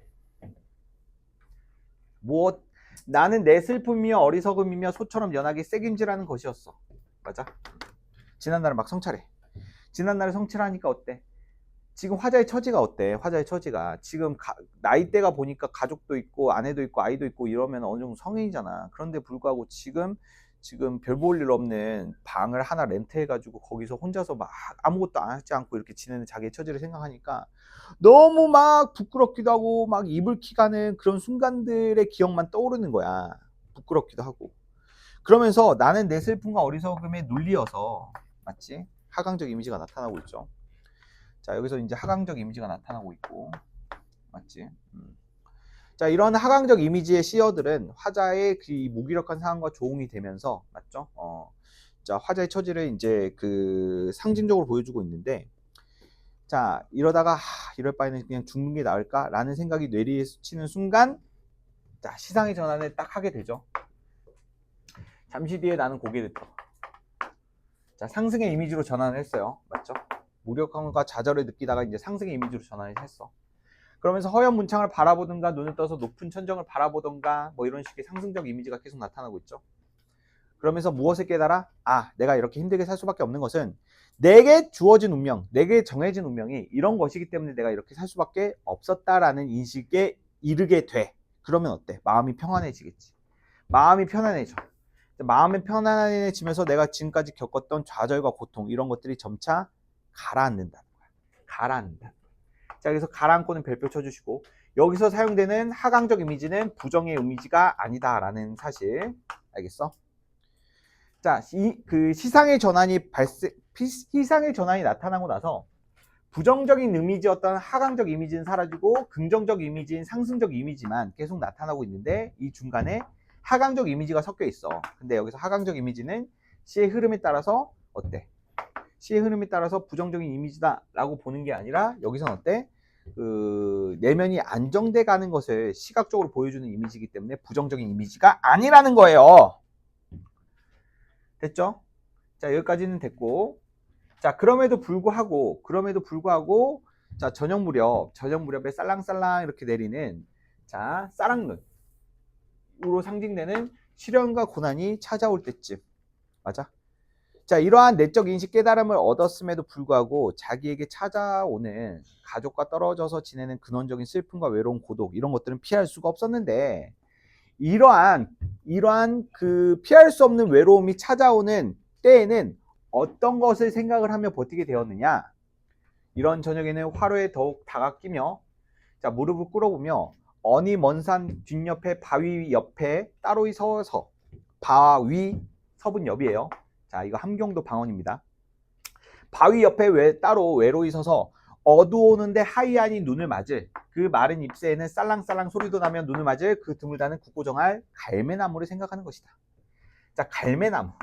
나는 내 슬픔이며 어리석음이며 소처럼 연하게 새김질하는 것이었어. 맞아? 지난날은 막 성찰해. 지난날에 성찰하니까 어때? 지금 화자의 처지가 어때? 화자의 처지가 지금 나이대가 보니까 가족도 있고 아내도 있고 아이도 있고 이러면 어느 정도 성인이잖아. 그런데 불구하고 지금 별 볼 일 없는 방을 하나 렌트해가지고 거기서 혼자서 막 아무것도 안 하지 않고 이렇게 지내는 자기의 처지를 생각하니까 너무 막 부끄럽기도 하고 막 이불킥 가는 그런 순간들의 기억만 떠오르는 거야. 부끄럽기도 하고. 그러면서 나는 내 슬픔과 어리석음에 눌리어서 맞지? 하강적 이미지가 나타나고 있죠. 자, 여기서 이제 하강적 이미지가 나타나고 있고 맞지? 자, 이런 하강적 이미지의 시어들은 화자의 그 무기력한 상황과 조응이 되면서 맞죠? 자, 화자의 처지를 이제 그 상징적으로 보여주고 있는데 자, 이러다가 이럴 바에는 그냥 죽는 게 나을까라는 생각이 뇌리에 스치는 순간 자, 시상의 전환을 딱 하게 되죠. 잠시 뒤에 나는 고개를 들어. 자, 상승의 이미지로 전환을 했어요. 맞죠? 무력함과 좌절을 느끼다가 이제 상승의 이미지로 전환을 했어. 그러면서 허연 문창을 바라보든가 눈을 떠서 높은 천정을 바라보든가 뭐 이런 식의 상승적 이미지가 계속 나타나고 있죠. 그러면서 무엇을 깨달아? 아, 내가 이렇게 힘들게 살 수밖에 없는 것은 내게 주어진 운명, 내게 정해진 운명이 이런 것이기 때문에 내가 이렇게 살 수밖에 없었다라는 인식에 이르게 돼. 그러면 어때? 마음이 평안해지겠지. 마음이 편안해져. 마음이 편안해지면서 내가 지금까지 겪었던 좌절과 고통 이런 것들이 점차 가라앉는다는 거야. 가라앉는다. 자, 그래서 가라앉고는 별표 쳐주시고 여기서 사용되는 하강적 이미지는 부정의 이미지가 아니다라는 사실 알겠어? 자, 그 시상의 전환이 나타나고 나서 부정적인 이미지였던 하강적 이미지는 사라지고 긍정적 이미지인 상승적 이미지만 계속 나타나고 있는데 이 중간에 하강적 이미지가 섞여 있어. 근데 여기서 하강적 이미지는 C의 흐름에 따라서 어때? C의 흐름에 따라서 부정적인 이미지다 라고 보는 게 아니라 여기서는 어때? 그 내면이 안정돼 가는 것을 시각적으로 보여주는 이미지이기 때문에 부정적인 이미지가 아니라는 거예요. 됐죠? 자, 여기까지는 됐고, 자, 그럼에도 불구하고 자, 저녁 무렵에 쌀랑쌀랑 이렇게 내리는 자, 쌀랑눈으로 상징되는 시련과 고난이 찾아올 때쯤. 맞아? 자, 이러한 내적 인식 깨달음을 얻었음에도 불구하고 자기에게 찾아오는 가족과 떨어져서 지내는 근원적인 슬픔과 외로움, 고독 이런 것들은 피할 수가 없었는데 이러한 그 피할 수 없는 외로움이 찾아오는 때에는 어떤 것을 생각을 하며 버티게 되었느냐? 이런 저녁에는 화로에 더욱 다가끼며 자, 무릎을 꿇어보며 어니 먼 산 뒷옆에 바위 옆에 따로 서서 바위 섭은 옆이에요. 자, 이거 함경도 방언입니다. 바위 옆에 따로 외로이 서서 어두우는데 하이하니 눈을 맞을 그 마른 잎새에는 쌀랑쌀랑 소리도 나며 눈을 맞을 그 드물다는 굳고정할 갈매나무를 생각하는 것이다. 자, 갈매나무.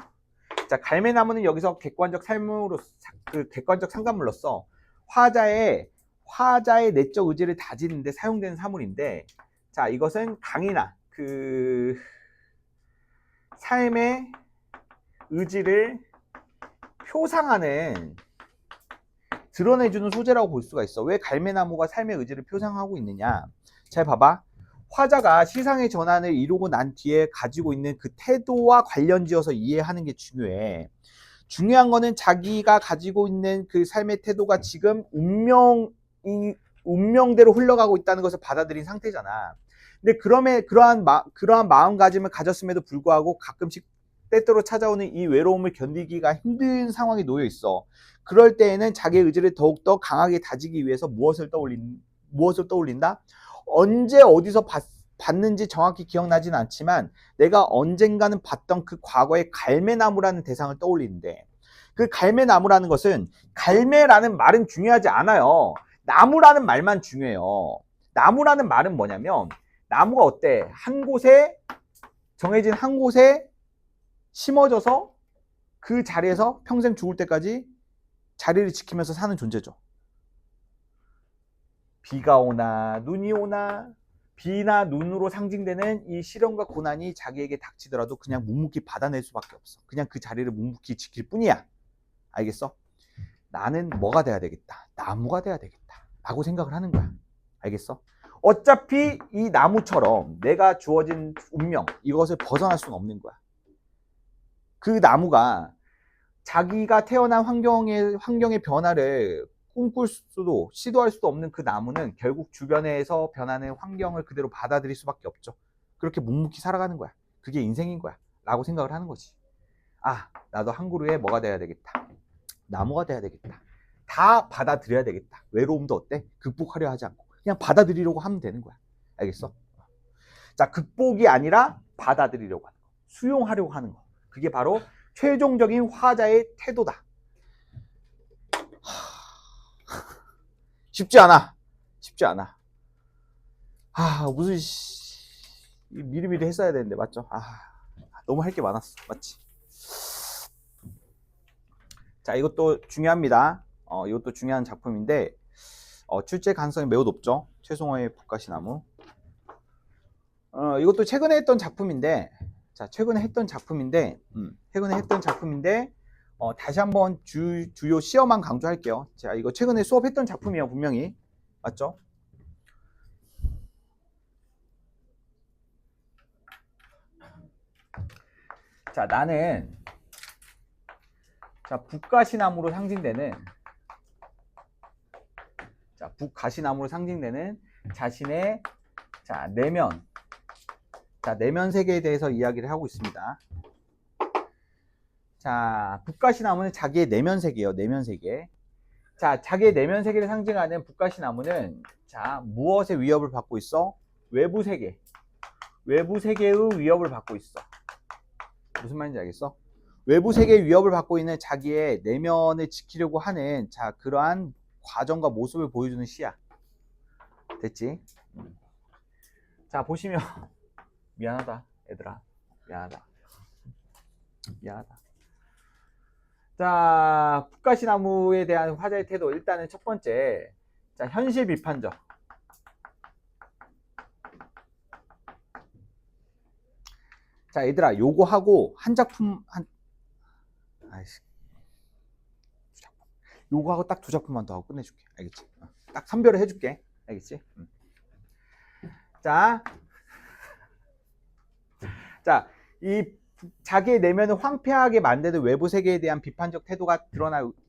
자, 갈매나무는 여기서 객관적 삶으로 그 객관적 상관물로서 화자의 내적 의지를 다지는데 사용되는 사물인데, 자, 이것은 강이나 그 삶의 의지를 표상하는 드러내주는 소재라고 볼 수가 있어. 왜 갈매나무가 삶의 의지를 표상하고 있느냐? 잘 봐봐. 화자가 시상의 전환을 이루고 난 뒤에 가지고 있는 그 태도와 관련지어서 이해하는 게 중요해. 중요한 거는 자기가 가지고 있는 그 삶의 태도가 지금 운명대로 흘러가고 있다는 것을 받아들인 상태잖아. 근데 그러한 마음가짐을 가졌음에도 불구하고 가끔씩 때때로 찾아오는 이 외로움을 견디기가 힘든 상황에 놓여 있어. 그럴 때에는 자기의 의지를 더욱더 강하게 다지기 위해서 무엇을 떠올린다? 언제 어디서 봤는지 정확히 기억나진 않지만 내가 언젠가는 봤던 그 과거의 갈매나무라는 대상을 떠올리는데, 그 갈매나무라는 것은 갈매라는 말은 중요하지 않아요. 나무라는 말만 중요해요. 나무라는 말은 뭐냐면 나무가 어때? 정해진 한 곳에 심어져서 그 자리에서 평생 죽을 때까지 자리를 지키면서 사는 존재죠. 비가 오나 눈이 오나 비나 눈으로 상징되는 이 시련과 고난이 자기에게 닥치더라도 그냥 묵묵히 받아낼 수밖에 없어. 그냥 그 자리를 묵묵히 지킬 뿐이야. 알겠어? 나는 뭐가 돼야 되겠다. 나무가 돼야 되겠다. 라고 생각을 하는 거야. 알겠어? 어차피 이 나무처럼 내가 주어진 운명, 이것을 벗어날 수는 없는 거야. 그 나무가 자기가 태어난 환경의 변화를 꿈꿀 수도 시도할 수도 없는 그 나무는 결국 주변에서 변하는 환경을 그대로 받아들일 수밖에 없죠. 그렇게 묵묵히 살아가는 거야. 그게 인생인 거야 라고 생각을 하는 거지. 아, 나도 한 그루에 뭐가 돼야 되겠다. 나무가 돼야 되겠다. 다 받아들여야 되겠다. 외로움도 어때? 극복하려 하지 않고 그냥 받아들이려고 하면 되는 거야. 알겠어? 자, 극복이 아니라 받아들이려고 하는 거, 수용하려고 하는 거, 그게 바로 최종적인 화자의 태도다. 쉽지 않아. 무슨 미리미리 했어야 되는데, 맞죠? 너무 할 게 많았어. 맞지? 자, 이것도 중요합니다. 이것도 중요한 작품인데 출제 가능성이 매우 높죠. 최송호의 북가시나무. 이것도 최근에 했던 작품인데, 다시 한번 주요 시험만 강조할게요. 자, 이거 최근에 수업했던 작품이에요, 분명히. 맞죠? 자, 나는 북가시나무로 상징되는 자신의 내면 세계에 대해서 이야기를 하고 있습니다. 자, 북가시나무는 자기의 내면 세계예요. 내면 세계. 자, 자기의 내면 세계를 상징하는 북가시나무는 무엇의 위협을 받고 있어? 외부 세계의 위협을 받고 있어. 무슨 말인지 알겠어? 외부 세계의 위협을 받고 있는 자기의 내면을 지키려고 하는 그러한 과정과 모습을 보여주는 시야. 됐지? 자, 보시면 미안하다 얘들아, 미안하다. 자, 북가시나무에 대한 화자의 태도. 일단은 첫 번째, 자, 현실 비판적. 자, 얘들아, 요거 하고 한 작품 아이씨, 요거 하고 딱 두 작품만 더 하고 끝내줄게. 알겠지? 딱 선별을 해줄게. 알겠지? 자, 이 자기의 내면을 황폐하게 만드는 외부 세계에 대한 비판적 태도가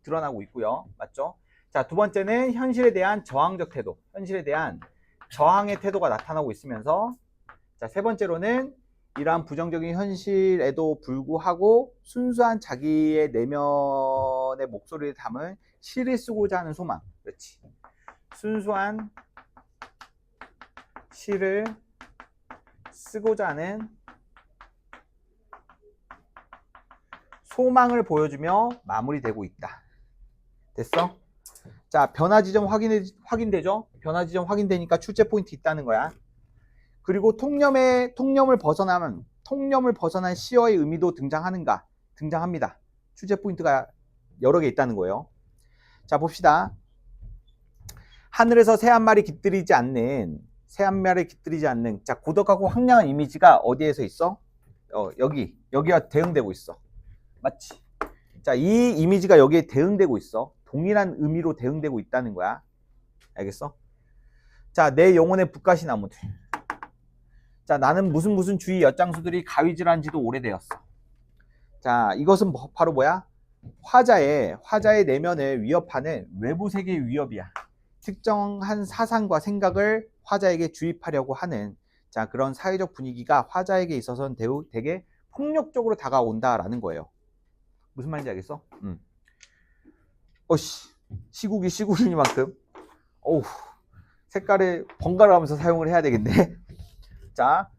드러나고 있고요. 맞죠? 자, 두 번째는 현실에 대한 저항적 태도. 현실에 대한 저항의 태도가 나타나고 있으면서, 자, 세 번째로는 이러한 부정적인 현실에도 불구하고 순수한 자기의 내면의 목소리를 담은 시를 쓰고자 하는 소망. 그렇지. 순수한 시를 쓰고자 하는 소망을 보여주며 마무리되고 있다. 됐어? 자, 변화 지점 확인되죠? 변화 지점 확인되니까 출제 포인트 있다는 거야. 그리고 통념을 벗어난 시어의 의미도 등장합니다. 출제 포인트가 여러 개 있다는 거예요. 자, 봅시다. 하늘에서 새 한 마리 깃들이지 않는, 자, 고독하고 황량한 이미지가 어디에서 있어? 여기와 대응되고 있어. 맞지? 자, 이 이미지가 여기에 대응되고 있어. 동일한 의미로 대응되고 있다는 거야. 알겠어? 자, 내 영혼의 북가시나무들. 자, 나는 무슨 주위 엿장수들이 가위질한 지도 오래되었어. 자, 이것은 바로 뭐야? 화자의 내면을 위협하는 외부 세계의 위협이야. 특정한 사상과 생각을 화자에게 주입하려고 하는, 자, 그런 사회적 분위기가 화자에게 있어서는 되게 폭력적으로 다가온다라는 거예요. 무슨 말인지 알겠어? 시국이니만큼 어우, 색깔을 번갈아 가면서 사용을 해야 되겠네. 자,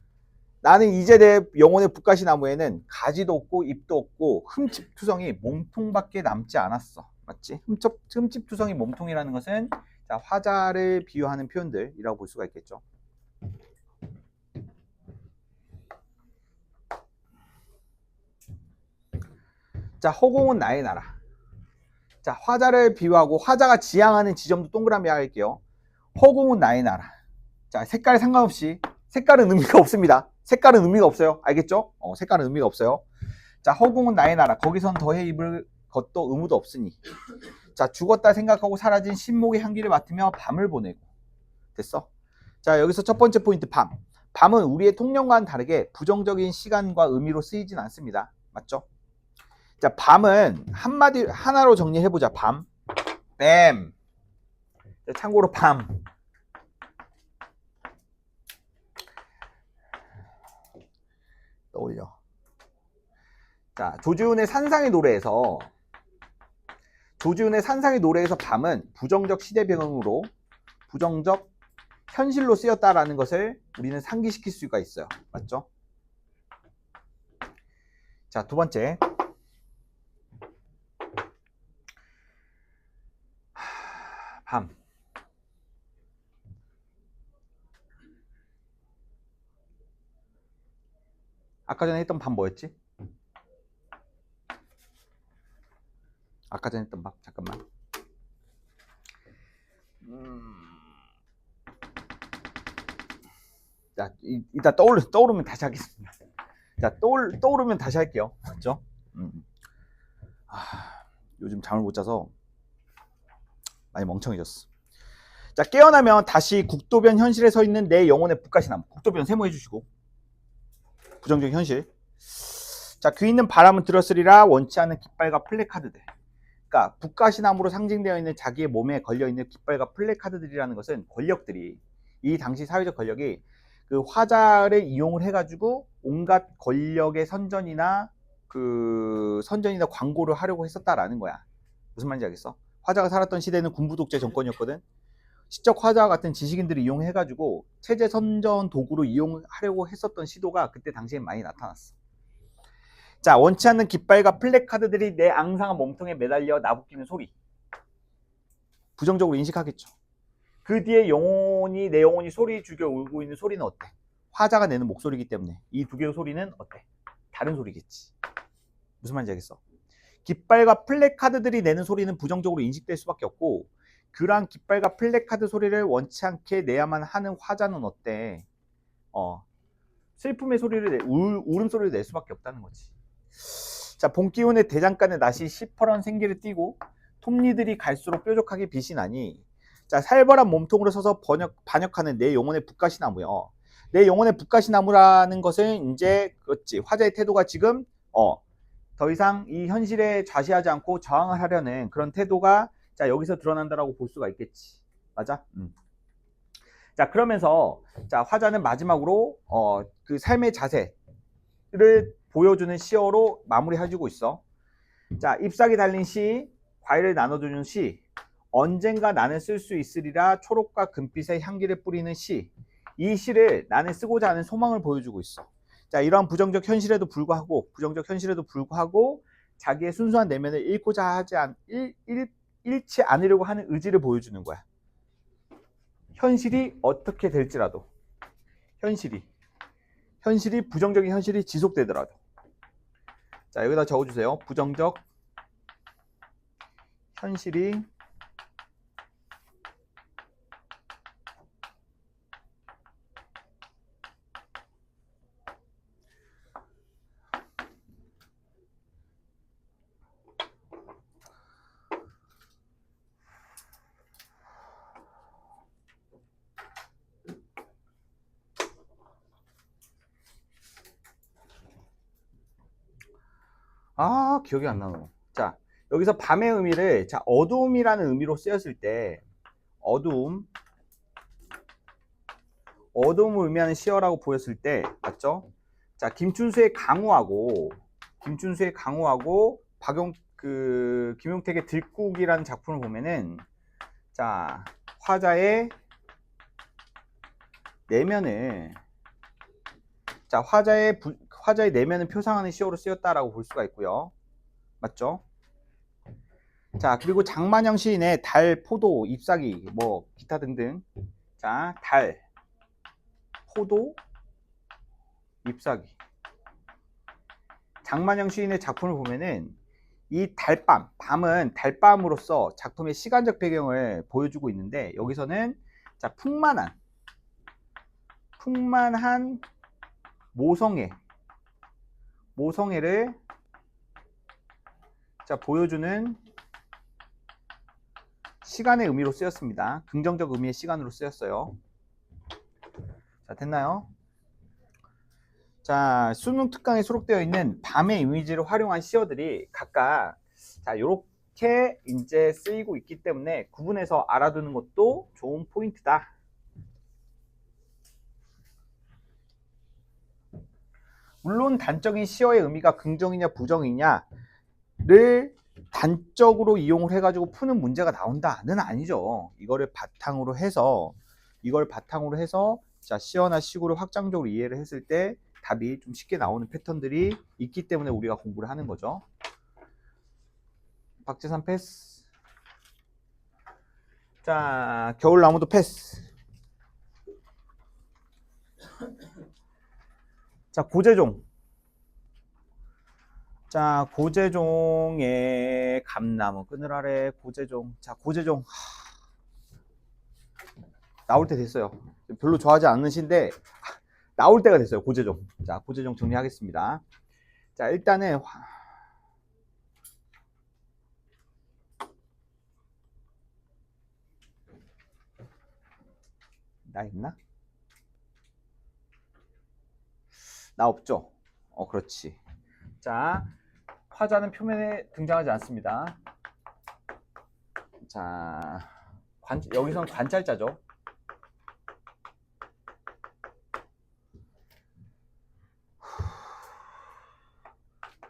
나는 이제 내 영혼의 북가시나무에는 가지도 없고 잎도 없고 흠집투성이 몸통밖에 남지 않았어. 맞지? 흠집투성이 몸통이라는 것은, 자, 화자를 비유하는 표현들이라고 볼 수가 있겠죠. 자, 허공은 나의 나라. 자, 화자를 비유하고 화자가 지향하는 지점도 동그라미 할게요. 허공은 나의 나라. 자, 색깔에 상관없이, 색깔은 의미가 없습니다. 색깔은 의미가 없어요. 알겠죠? 색깔은 의미가 없어요. 자, 허공은 나의 나라. 거기선 더해 입을 것도 의무도 없으니. 자, 죽었다 생각하고 사라진 신목의 향기를 맡으며 밤을 보내고. 됐어? 자, 여기서 첫 번째 포인트, 밤. 밤은 우리의 통념과는 다르게 부정적인 시간과 의미로 쓰이진 않습니다. 맞죠? 자, 밤은 하나로 정리해보자. 밤. 뱀. 자, 참고로 밤. 떠올려. 자, 조지훈의 산상의 노래에서 밤은 부정적 시대 배경으로 부정적 현실로 쓰였다라는 것을 우리는 상기시킬 수가 있어요. 맞죠? 자, 두 번째. 밤. 아까 전에 했던 밤 뭐였지? 아까 전에 했던 밤, 잠깐만. 자, 이따 떠오르면 다시 하겠습니다. 자, 떠오르면 다시 할게요. 맞죠? 요즘 잠을 못 자서 많이 멍청해졌어. 자, 깨어나면 다시 국도변 현실에 서 있는 내 영혼의 북가시나무. 국도변 세모해 주시고. 부정적 현실. 자, 귀 있는 바람은 들었으리라. 원치 않는 깃발과 플래카드들. 그러니까 북가시나무로 상징되어 있는 자기의 몸에 걸려있는 깃발과 플래카드들이라는 것은 권력들이, 이 당시 사회적 권력이 그 화자를 이용을 해가지고 온갖 권력의 선전이나 광고를 하려고 했었다라는 거야. 무슨 말인지 알겠어? 화자가 살았던 시대는 군부 독재 정권이었거든. 시적 화자와 같은 지식인들을 이용해가지고 체제 선전 도구로 이용하려고 했었던 시도가 그때 당시에 많이 나타났어. 자, 원치 않는 깃발과 플래카드들이 내 앙상한 몸통에 매달려 나부끼는 소리. 부정적으로 인식하겠죠. 그 뒤에 영혼이, 내 영혼이 소리 죽여 울고 있는 소리는 어때? 화자가 내는 목소리이기 때문에 이 두 개의 소리는 어때? 다른 소리겠지. 무슨 말인지 알겠어? 깃발과 플래카드들이 내는 소리는 부정적으로 인식될 수밖에 없고, 그러한 깃발과 플래카드 소리를 원치 않게 내야만 하는 화자는 어때? 슬픔의 소리를 울음소리를 낼 수밖에 없다는 거지. 자, 봄 기운에 대장간에 낫이 시퍼런 생기를 띠고 톱니들이 갈수록 뾰족하게 빛이 나니, 자, 살벌한 몸통으로 서서 반역하는 내 영혼의 북가시나무요. 내 영혼의 북가시나무라는 것은 이제 그렇지, 화자의 태도가 지금 더 이상 이 현실에 좌시하지 않고 저항을 하려는 그런 태도가 자 여기서 드러난다라고 볼 수가 있겠지. 맞아? 자, 그러면서 자 화자는 마지막으로 그 삶의 자세를 보여주는 시어로 마무리해주고 있어. 자, 잎사귀 달린 시, 과일을 나눠주는 시, 언젠가 나는 쓸 수 있으리라 초록과 금빛의 향기를 뿌리는 시. 이 시를 나는 쓰고자 하는 소망을 보여주고 있어. 자, 이러한 부정적 현실에도 불구하고 자기의 순수한 내면을 잃지 않으려고 하는 의지를 보여주는 거야. 현실이 어떻게 될지라도, 현실이 부정적인 현실이 지속되더라도. 자, 여기다 적어주세요. 부정적 현실이 기억이 안 나요. 자, 여기서 밤의 의미를 자 어두움이라는 의미로 쓰였을 때 어두움을 의미하는 시어라고 보였을 때 맞죠? 자, 김춘수의 강우하고 김용택의 들국이라는 작품을 보면은 자 화자의 내면을 화자의 내면을 표상하는 시어로 쓰였다라고 볼 수가 있고요. 맞죠? 자, 그리고 장만영 시인의 달, 포도, 잎사귀, 뭐 기타 등등. 자, 달, 포도, 잎사귀. 장만영 시인의 작품을 보면은 이 밤은 달밤으로서 작품의 시간적 배경을 보여주고 있는데 여기서는 자, 풍만한 모성애를 자 보여주는 시간의 의미로 쓰였습니다. 긍정적 의미의 시간으로 쓰였어요. 자, 됐나요? 자, 수능 특강에 수록되어 있는 밤의 이미지를 활용한 시어들이 각각 자 요렇게 이제 쓰이고 있기 때문에 구분해서 알아두는 것도 좋은 포인트다. 물론 단적인 시어의 의미가 긍정이냐 부정이냐를 단적으로 이용을 해가지고 푸는 문제가 나온다는 아니죠. 이걸 바탕으로 해서 자 시어나 시구를 확장적으로 이해를 했을 때 답이 좀 쉽게 나오는 패턴들이 있기 때문에 우리가 공부를 하는 거죠. 박재산 패스. 자, 겨울나무도 패스. 자, 고재종. 자, 고재종의 감나무 그늘 아래 고재종. 자, 고재종 나올 때 됐어요. 별로 좋아하지 않는 시인데 나올 때가 됐어요. 고재종. 자, 고재종 정리하겠습니다. 자, 일단은 나 있나? 나 없죠? 그렇지. 자, 화자는 표면에 등장하지 않습니다. 자, 여기서는 관찰자죠.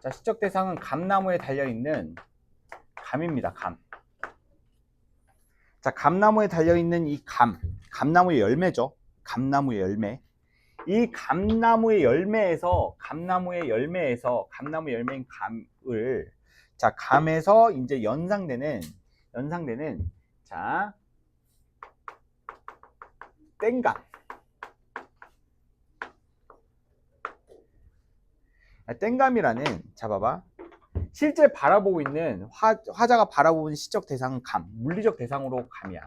자, 시적 대상은 감나무에 달려있는 감입니다. 감. 자, 감나무에 달려있는 이 감나무의 열매죠. 감나무의 열매. 이 감나무의 열매인 감을 자, 감에서 이제 연상되는 자, 땡감. 땡감이라는, 자 봐봐, 실제 바라보고 있는 화자가 바라보는 시적 대상은 감, 물리적 대상으로 감이야.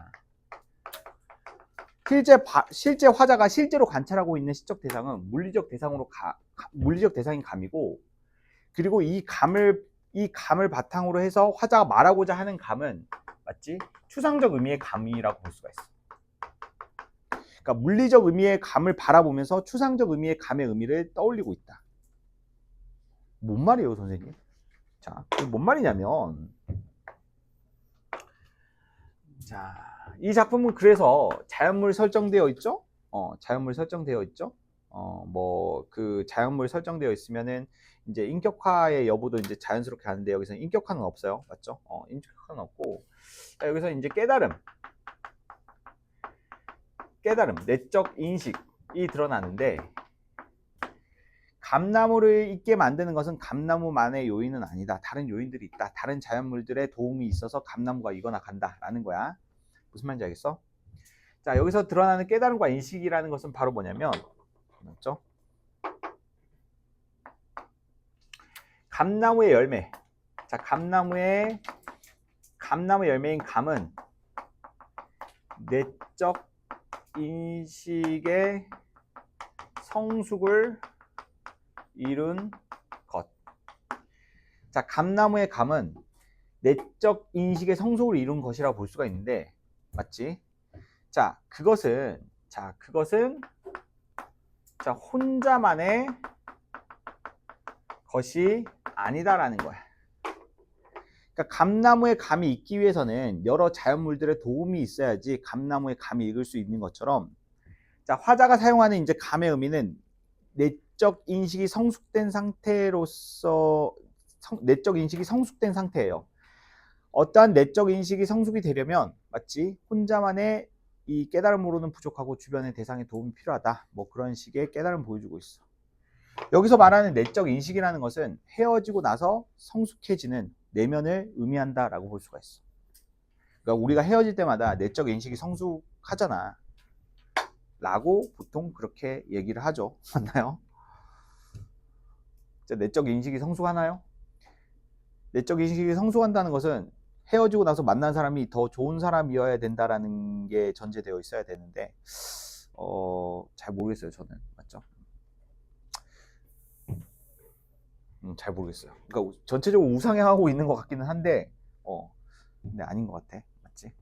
실제 화자가 실제로 관찰하고 있는 시적 대상은 물리적 대상으로 물리적 대상인 감이고, 그리고 이 감을 바탕으로 해서 화자가 말하고자 하는 감은 맞지? 추상적 의미의 감이라고 볼 수가 있어. 그러니까 물리적 의미의 감을 바라보면서 추상적 의미의 감의 의미를 떠올리고 있다. 뭔 말이에요, 선생님? 자, 뭔 말이냐면, 자, 이 작품은 그래서 자연물 설정되어 있죠? 자연물 설정되어 있죠? 그 자연물 설정되어 있으면은 이제 인격화의 여부도 이제 자연스럽게 하는데, 여기서는 인격화는 없어요. 맞죠? 인격화는 없고, 자, 여기서 이제 깨달음, 내적 인식이 드러나는데, 감나무를 있게 만드는 것은 감나무만의 요인은 아니다. 다른 요인들이 있다. 다른 자연물들의 도움이 있어서 감나무가 이거나 간다라는 거야. 무슨 말인지 알겠어? 자, 여기서 드러나는 깨달음과 인식이라는 것은 바로 뭐냐면, 맞죠? 감나무의 열매. 자, 감나무 열매인 감은 내적 인식의 성숙을 이룬 것. 자, 감나무의 감은 내적 인식의 성숙을 이룬 것이라고 볼 수가 있는데, 맞지? 자, 그것은 혼자만의 것이 아니다라는 거야. 그러니까 감나무의 감이 있기 위해서는 여러 자연물들의 도움이 있어야지 감나무의 감이 익을 수 있는 것처럼, 자, 화자가 사용하는 이제 감의 의미는 내적 인식이 성숙된 상태로서, 내적 인식이 성숙된 상태예요. 어떠한 내적 인식이 성숙이 되려면, 맞지? 혼자만의 이 깨달음으로는 부족하고 주변의 대상의 도움이 필요하다. 뭐 그런 식의 깨달음을 보여주고 있어. 여기서 말하는 내적 인식이라는 것은 헤어지고 나서 성숙해지는 내면을 의미한다라고 볼 수가 있어. 그러니까 우리가 헤어질 때마다 내적 인식이 성숙하잖아. 라고 보통 그렇게 얘기를 하죠. 맞나요? 내적 인식이 성숙하나요? 내적 인식이 성숙한다는 것은 헤어지고 나서 만난 사람이 더 좋은 사람이어야 된다라는 게 전제되어 있어야 되는데, 잘 모르겠어요, 저는. 맞죠? 잘 모르겠어요. 그러니까 전체적으로 우상향하고 있는 것 같기는 한데, 근데 아닌 것 같아. 맞지?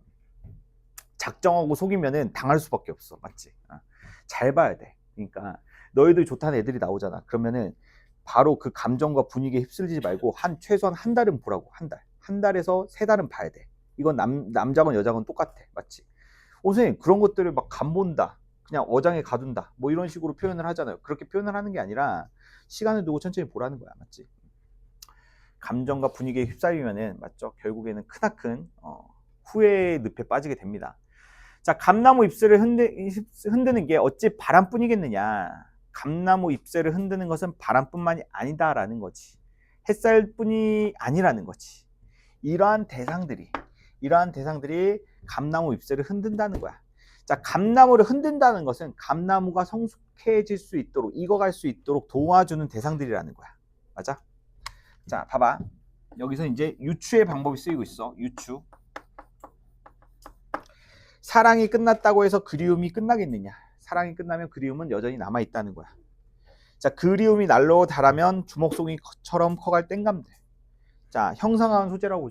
작정하고 속이면은 당할 수밖에 없어. 맞지? 잘 봐야 돼. 그러니까 너희들 좋다는 애들이 나오잖아. 그러면은 바로 그 감정과 분위기에 휩쓸리지 말고 최소한 한 달은 보라고. 한 달에서 3달은 봐야 돼. 이건 남자건 여자건 똑같아. 맞지? 선생님, 그런 것들을 막 간본다, 그냥 어장에 가둔다, 뭐 이런 식으로 표현을 하잖아요. 그렇게 표현을 하는 게 아니라 시간을 두고 천천히 보라는 거야. 맞지? 감정과 분위기에 휩싸이면은, 맞죠? 결국에는 크나큰 후회의 늪에 빠지게 됩니다. 자, 감나무 잎새를 흔드는 게 어찌 바람뿐이겠느냐. 감나무 잎새를 흔드는 것은 바람뿐만이 아니다라는 거지. 햇살뿐이 아니라는 거지. 이러한 대상들이 감나무 잎새를 흔든다는 거야. 자, 감나무를 흔든다는 것은 감나무가 성숙해질 수 있도록, 익어갈 수 있도록 도와주는 대상들이라는 거야. 맞아? 자, 봐봐. 여기서 이제 유추의 방법이 쓰이고 있어. 유추. 사랑이 끝났다고 해서 그리움이 끝나겠느냐? 사랑이 끝나면 그리움은 여전히 남아있다는 거야. 자, 그리움이 날로 달하면 주먹송이처럼 커갈 땡감들. 자, 형상화한 소재라고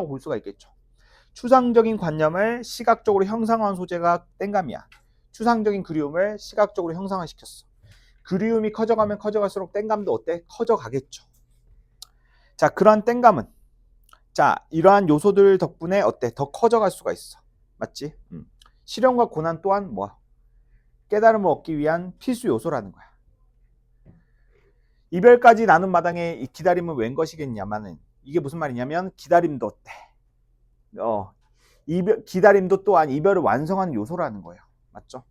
볼 수가 있겠죠. 추상적인 관념을 시각적으로 형상화한 소재가 땡감이야. 추상적인 그리움을 시각적으로 형상화시켰어. 그리움이 커져가면 커져갈수록 땡감도 어때? 커져가겠죠. 자, 그러한 땡감은, 자, 이러한 요소들 덕분에 어때? 더 커져갈 수가 있어. 맞지? 시련과 고난 또한 뭐야? 깨달음을 얻기 위한 필수 요소라는 거야. 이별까지 나눈 마당에 이 기다림은 웬 것이겠냐마는, 이게 무슨 말이냐면, 기다림도 어때? 기다림도 또한 이별을 완성하는 요소라는 거예요. 맞죠?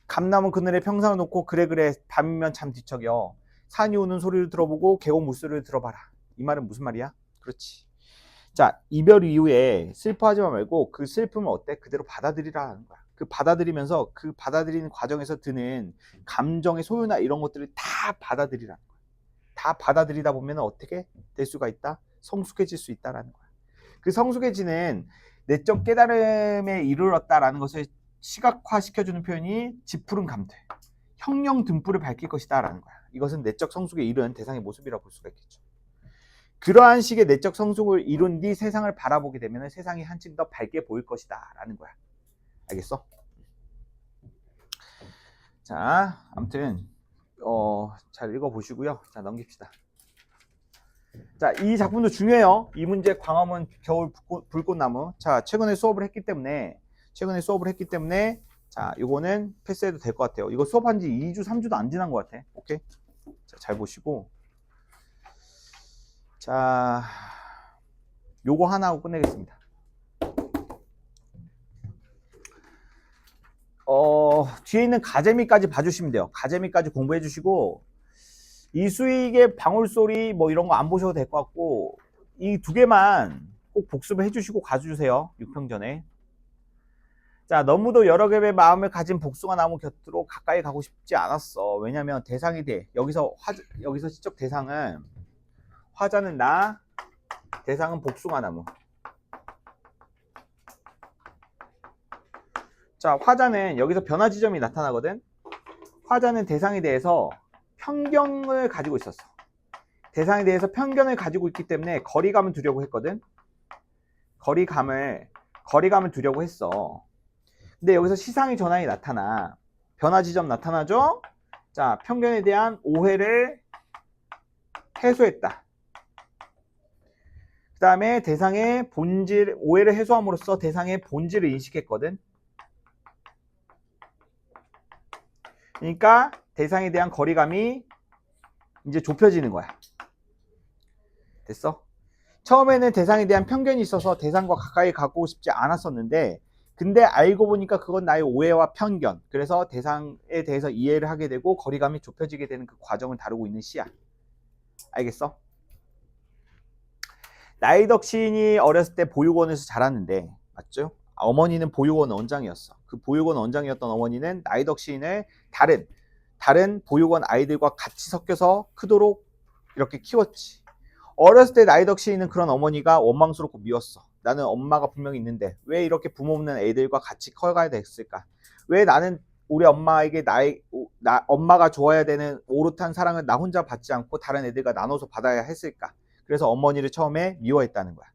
감나무 그늘에 평상을 놓고 그래 밤이면 참 뒤척여 산이 우는 소리를 들어보고 계곡 물소리를 들어봐라. 이 말은 무슨 말이야? 그렇지. 자, 이별 이후에 슬퍼하지 말고 그 슬픔을 어때? 그대로 받아들이라는 거야. 그 받아들이면서 그 받아들이는 과정에서 드는 감정의 소유나 이런 것들을 다 받아들이라는 거야. 다 받아들이다 보면 어떻게 될 수가 있다? 성숙해질 수 있다라는 거야. 그 성숙해지는 내적 깨달음에 이르렀다라는 것을 시각화시켜주는 표현이 지푸른 감퇴, 형령 등불을 밝힐 것이다라는 거야. 이것은 내적 성숙에 이른 대상의 모습이라고 볼 수가 있겠죠. 그러한 식의 내적 성숙을 이룬 뒤 세상을 바라보게 되면 세상이 한층 더 밝게 보일 것이다 라는 거야. 알겠어? 자, 아무튼 잘 읽어보시고요. 자, 넘깁시다. 자, 이 작품도 중요해요. 이 문제 광화문 겨울 불꽃나무. 자, 최근에 수업을 했기 때문에 자, 요거는 패스해도 될 것 같아요. 이거 수업한 지 2주, 3주도 안 지난 것 같아. 오케이? 자, 잘 보시고. 자, 요거 하나 하고 끝내겠습니다. 뒤에 있는 가재미까지 봐주시면 돼요. 가재미까지 공부해 주시고, 이수익의 방울소리 뭐 이런 거 안 보셔도 될 것 같고, 이 두 개만 꼭 복습을 해 주시고 가주세요. 6평 전에. 자, 너무도 여러 개의 마음을 가진 복숭아 나무 곁으로 가까이 가고 싶지 않았어. 왜냐면 대상이 돼. 여기서 시적 대상은, 화자는 나, 대상은 복숭아 나무. 자, 화자는 여기서 변화 지점이 나타나거든. 화자는 대상에 대해서 편견을 가지고 있었어. 대상에 대해서 편견을 가지고 있기 때문에 거리감을 두려고 했거든. 거리감을 두려고 했어. 근데 여기서 시상의 전환이 나타나. 변화 지점 나타나죠? 자, 편견에 대한 오해를 해소했다. 그 다음에 대상의 본질, 오해를 해소함으로써 대상의 본질을 인식했거든. 그러니까 대상에 대한 거리감이 이제 좁혀지는 거야. 됐어? 처음에는 대상에 대한 편견이 있어서 대상과 가까이 가고 싶지 않았었는데, 근데 알고 보니까 그건 나의 오해와 편견, 그래서 대상에 대해서 이해를 하게 되고 거리감이 좁혀지게 되는 그 과정을 다루고 있는 시야. 알겠어? 나이덕 시인이 어렸을 때 보육원에서 자랐는데, 맞죠? 어머니는 보육원 원장이었어. 그 보육원 원장이었던 어머니는 나이덕 시인을 다른 보육원 아이들과 같이 섞여서 크도록 이렇게 키웠지. 어렸을 때 나이덕 시인은 그런 어머니가 원망스럽고 미웠어. 나는 엄마가 분명히 있는데 왜 이렇게 부모 없는 애들과 같이 커가야 됐을까? 왜 나는 우리 엄마에게 엄마가 좋아야 되는 오롯한 사랑을 나 혼자 받지 않고 다른 애들과 나눠서 받아야 했을까? 그래서 어머니를 처음에 미워했다는 거야.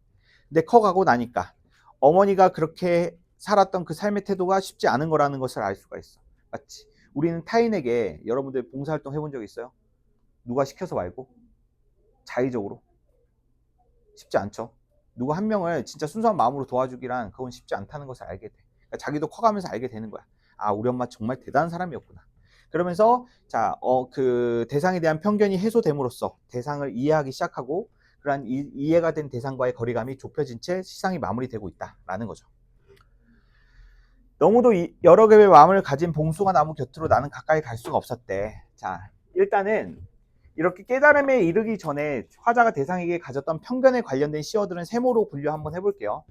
근데 커가고 나니까 어머니가 그렇게 살았던 그 삶의 태도가 쉽지 않은 거라는 것을 알 수가 있어. 맞지? 우리는 타인에게, 여러분들 봉사활동 해본 적 있어요? 누가 시켜서 말고? 자의적으로? 쉽지 않죠. 누구 한 명을 진짜 순수한 마음으로 도와주기란 그건 쉽지 않다는 것을 알게 돼. 그러니까 자기도 커가면서 알게 되는 거야. 아, 우리 엄마 정말 대단한 사람이었구나. 그러면서 자, 그 대상에 대한 편견이 해소됨으로써 대상을 이해하기 시작하고, 그러한 이해가 된 대상과의 거리감이 좁혀진 채 시상이 마무리되고 있다라는 거죠. 너무도 여러 개의 마음을 가진 봉숭아 나무 곁으로 나는 가까이 갈 수가 없었대. 자, 일단은 이렇게 깨달음에 이르기 전에 화자가 대상에게 가졌던 편견에 관련된 시어들은 세모로 분류 한번 해볼게요.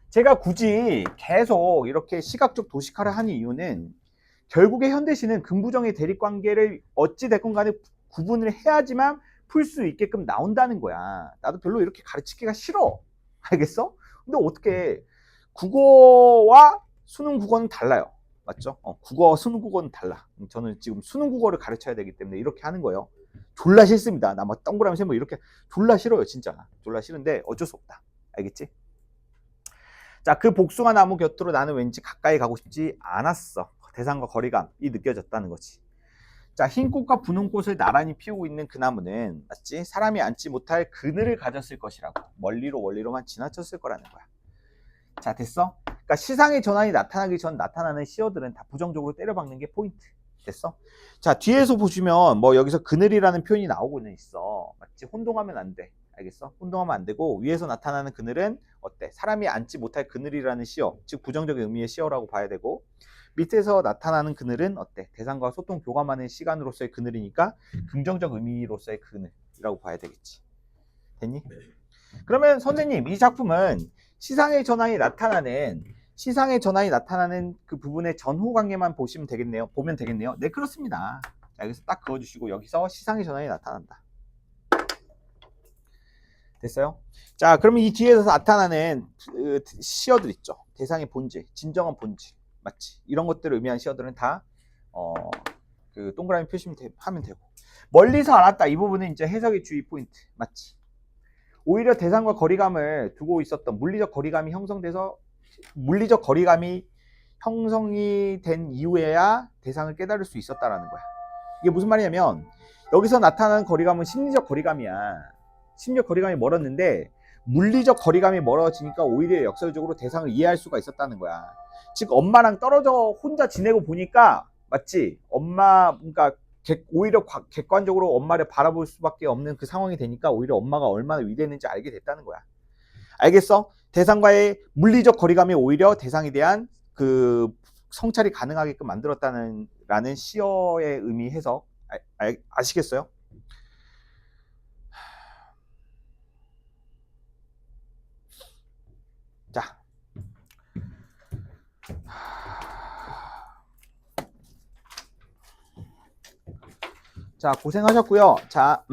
제가 굳이 계속 이렇게 시각적 도식화를 하는 이유는 결국에 현대시는 긍부정의 대립관계를 어찌됐건 간에 구분을 해야지만 풀 수 있게끔 나온다는 거야. 나도 별로 이렇게 가르치기가 싫어. 알겠어? 근데 어떻게, 국어와 수능 국어는 달라요. 맞죠? 국어와 수능 국어는 달라. 저는 지금 수능 국어를 가르쳐야 되기 때문에 이렇게 하는 거예요. 졸라 싫습니다. 나 막 동그라미 세모 이렇게 졸라 싫어요. 진짜 졸라 싫은데 어쩔 수 없다. 알겠지? 자, 그 복숭아 나무 곁으로 나는 왠지 가까이 가고 싶지 않았어. 대상과 거리감이 느껴졌다는 거지. 자, 흰 꽃과 분홍 꽃을 나란히 피우고 있는 그 나무는, 맞지? 사람이 앉지 못할 그늘을 가졌을 것이라고. 멀리로만 지나쳤을 거라는 거야. 자, 됐어? 그러니까 시상의 전환이 나타나기 전 나타나는 시어들은 다 부정적으로 때려박는 게 포인트. 됐어? 자, 뒤에서 보시면 뭐 여기서 그늘이라는 표현이 나오고는 있어. 맞지? 혼동하면 안 돼. 알겠어? 혼동하면 안 되고, 위에서 나타나는 그늘은 어때? 사람이 앉지 못할 그늘이라는 시어, 즉 부정적인 의미의 시어라고 봐야 되고, 밑에서 나타나는 그늘은 어때? 대상과 소통 교감하는 시간으로서의 그늘이니까 긍정적 의미로서의 그늘이라고 봐야 되겠지. 됐니? 그러면 선생님, 이 작품은 시상의 전환이 나타나는 그 부분의 전후 관계만 보시면 되겠네요. 보면 되겠네요. 네, 그렇습니다. 자, 여기서 딱 그어주시고 여기서 시상의 전환이 나타난다. 됐어요? 자, 그러면 이 뒤에서 나타나는 그 시어들 있죠. 대상의 본질, 진정한 본질, 맞지? 이런 것들을 의미하는 시어들은 다 그 동그라미 하면 되고, 멀리서 알았다. 이 부분은 이제 해석의 주의 포인트, 맞지? 오히려 대상과 거리감을 두고 있었던 물리적 거리감이 형성이 된 이후에야 대상을 깨달을 수 있었다라는 거야. 이게 무슨 말이냐면 여기서 나타나는 거리감은 심리적 거리감이야. 심리적 거리감이 멀었는데 물리적 거리감이 멀어지니까 오히려 역설적으로 대상을 이해할 수가 있었다는 거야. 즉 엄마랑 떨어져 혼자 지내고 보니까 맞지? 그러니까 오히려 객관적으로 엄마를 바라볼 수밖에 없는 그 상황이 되니까 오히려 엄마가 얼마나 위대했는지 알게 됐다는 거야. 알겠어? 대상과의 물리적 거리감이 오히려 대상에 대한 그 성찰이 가능하게끔 만들었다는 라는 시어의 의미 해석 아시겠어요? 자, 자 고생하셨고요. 자,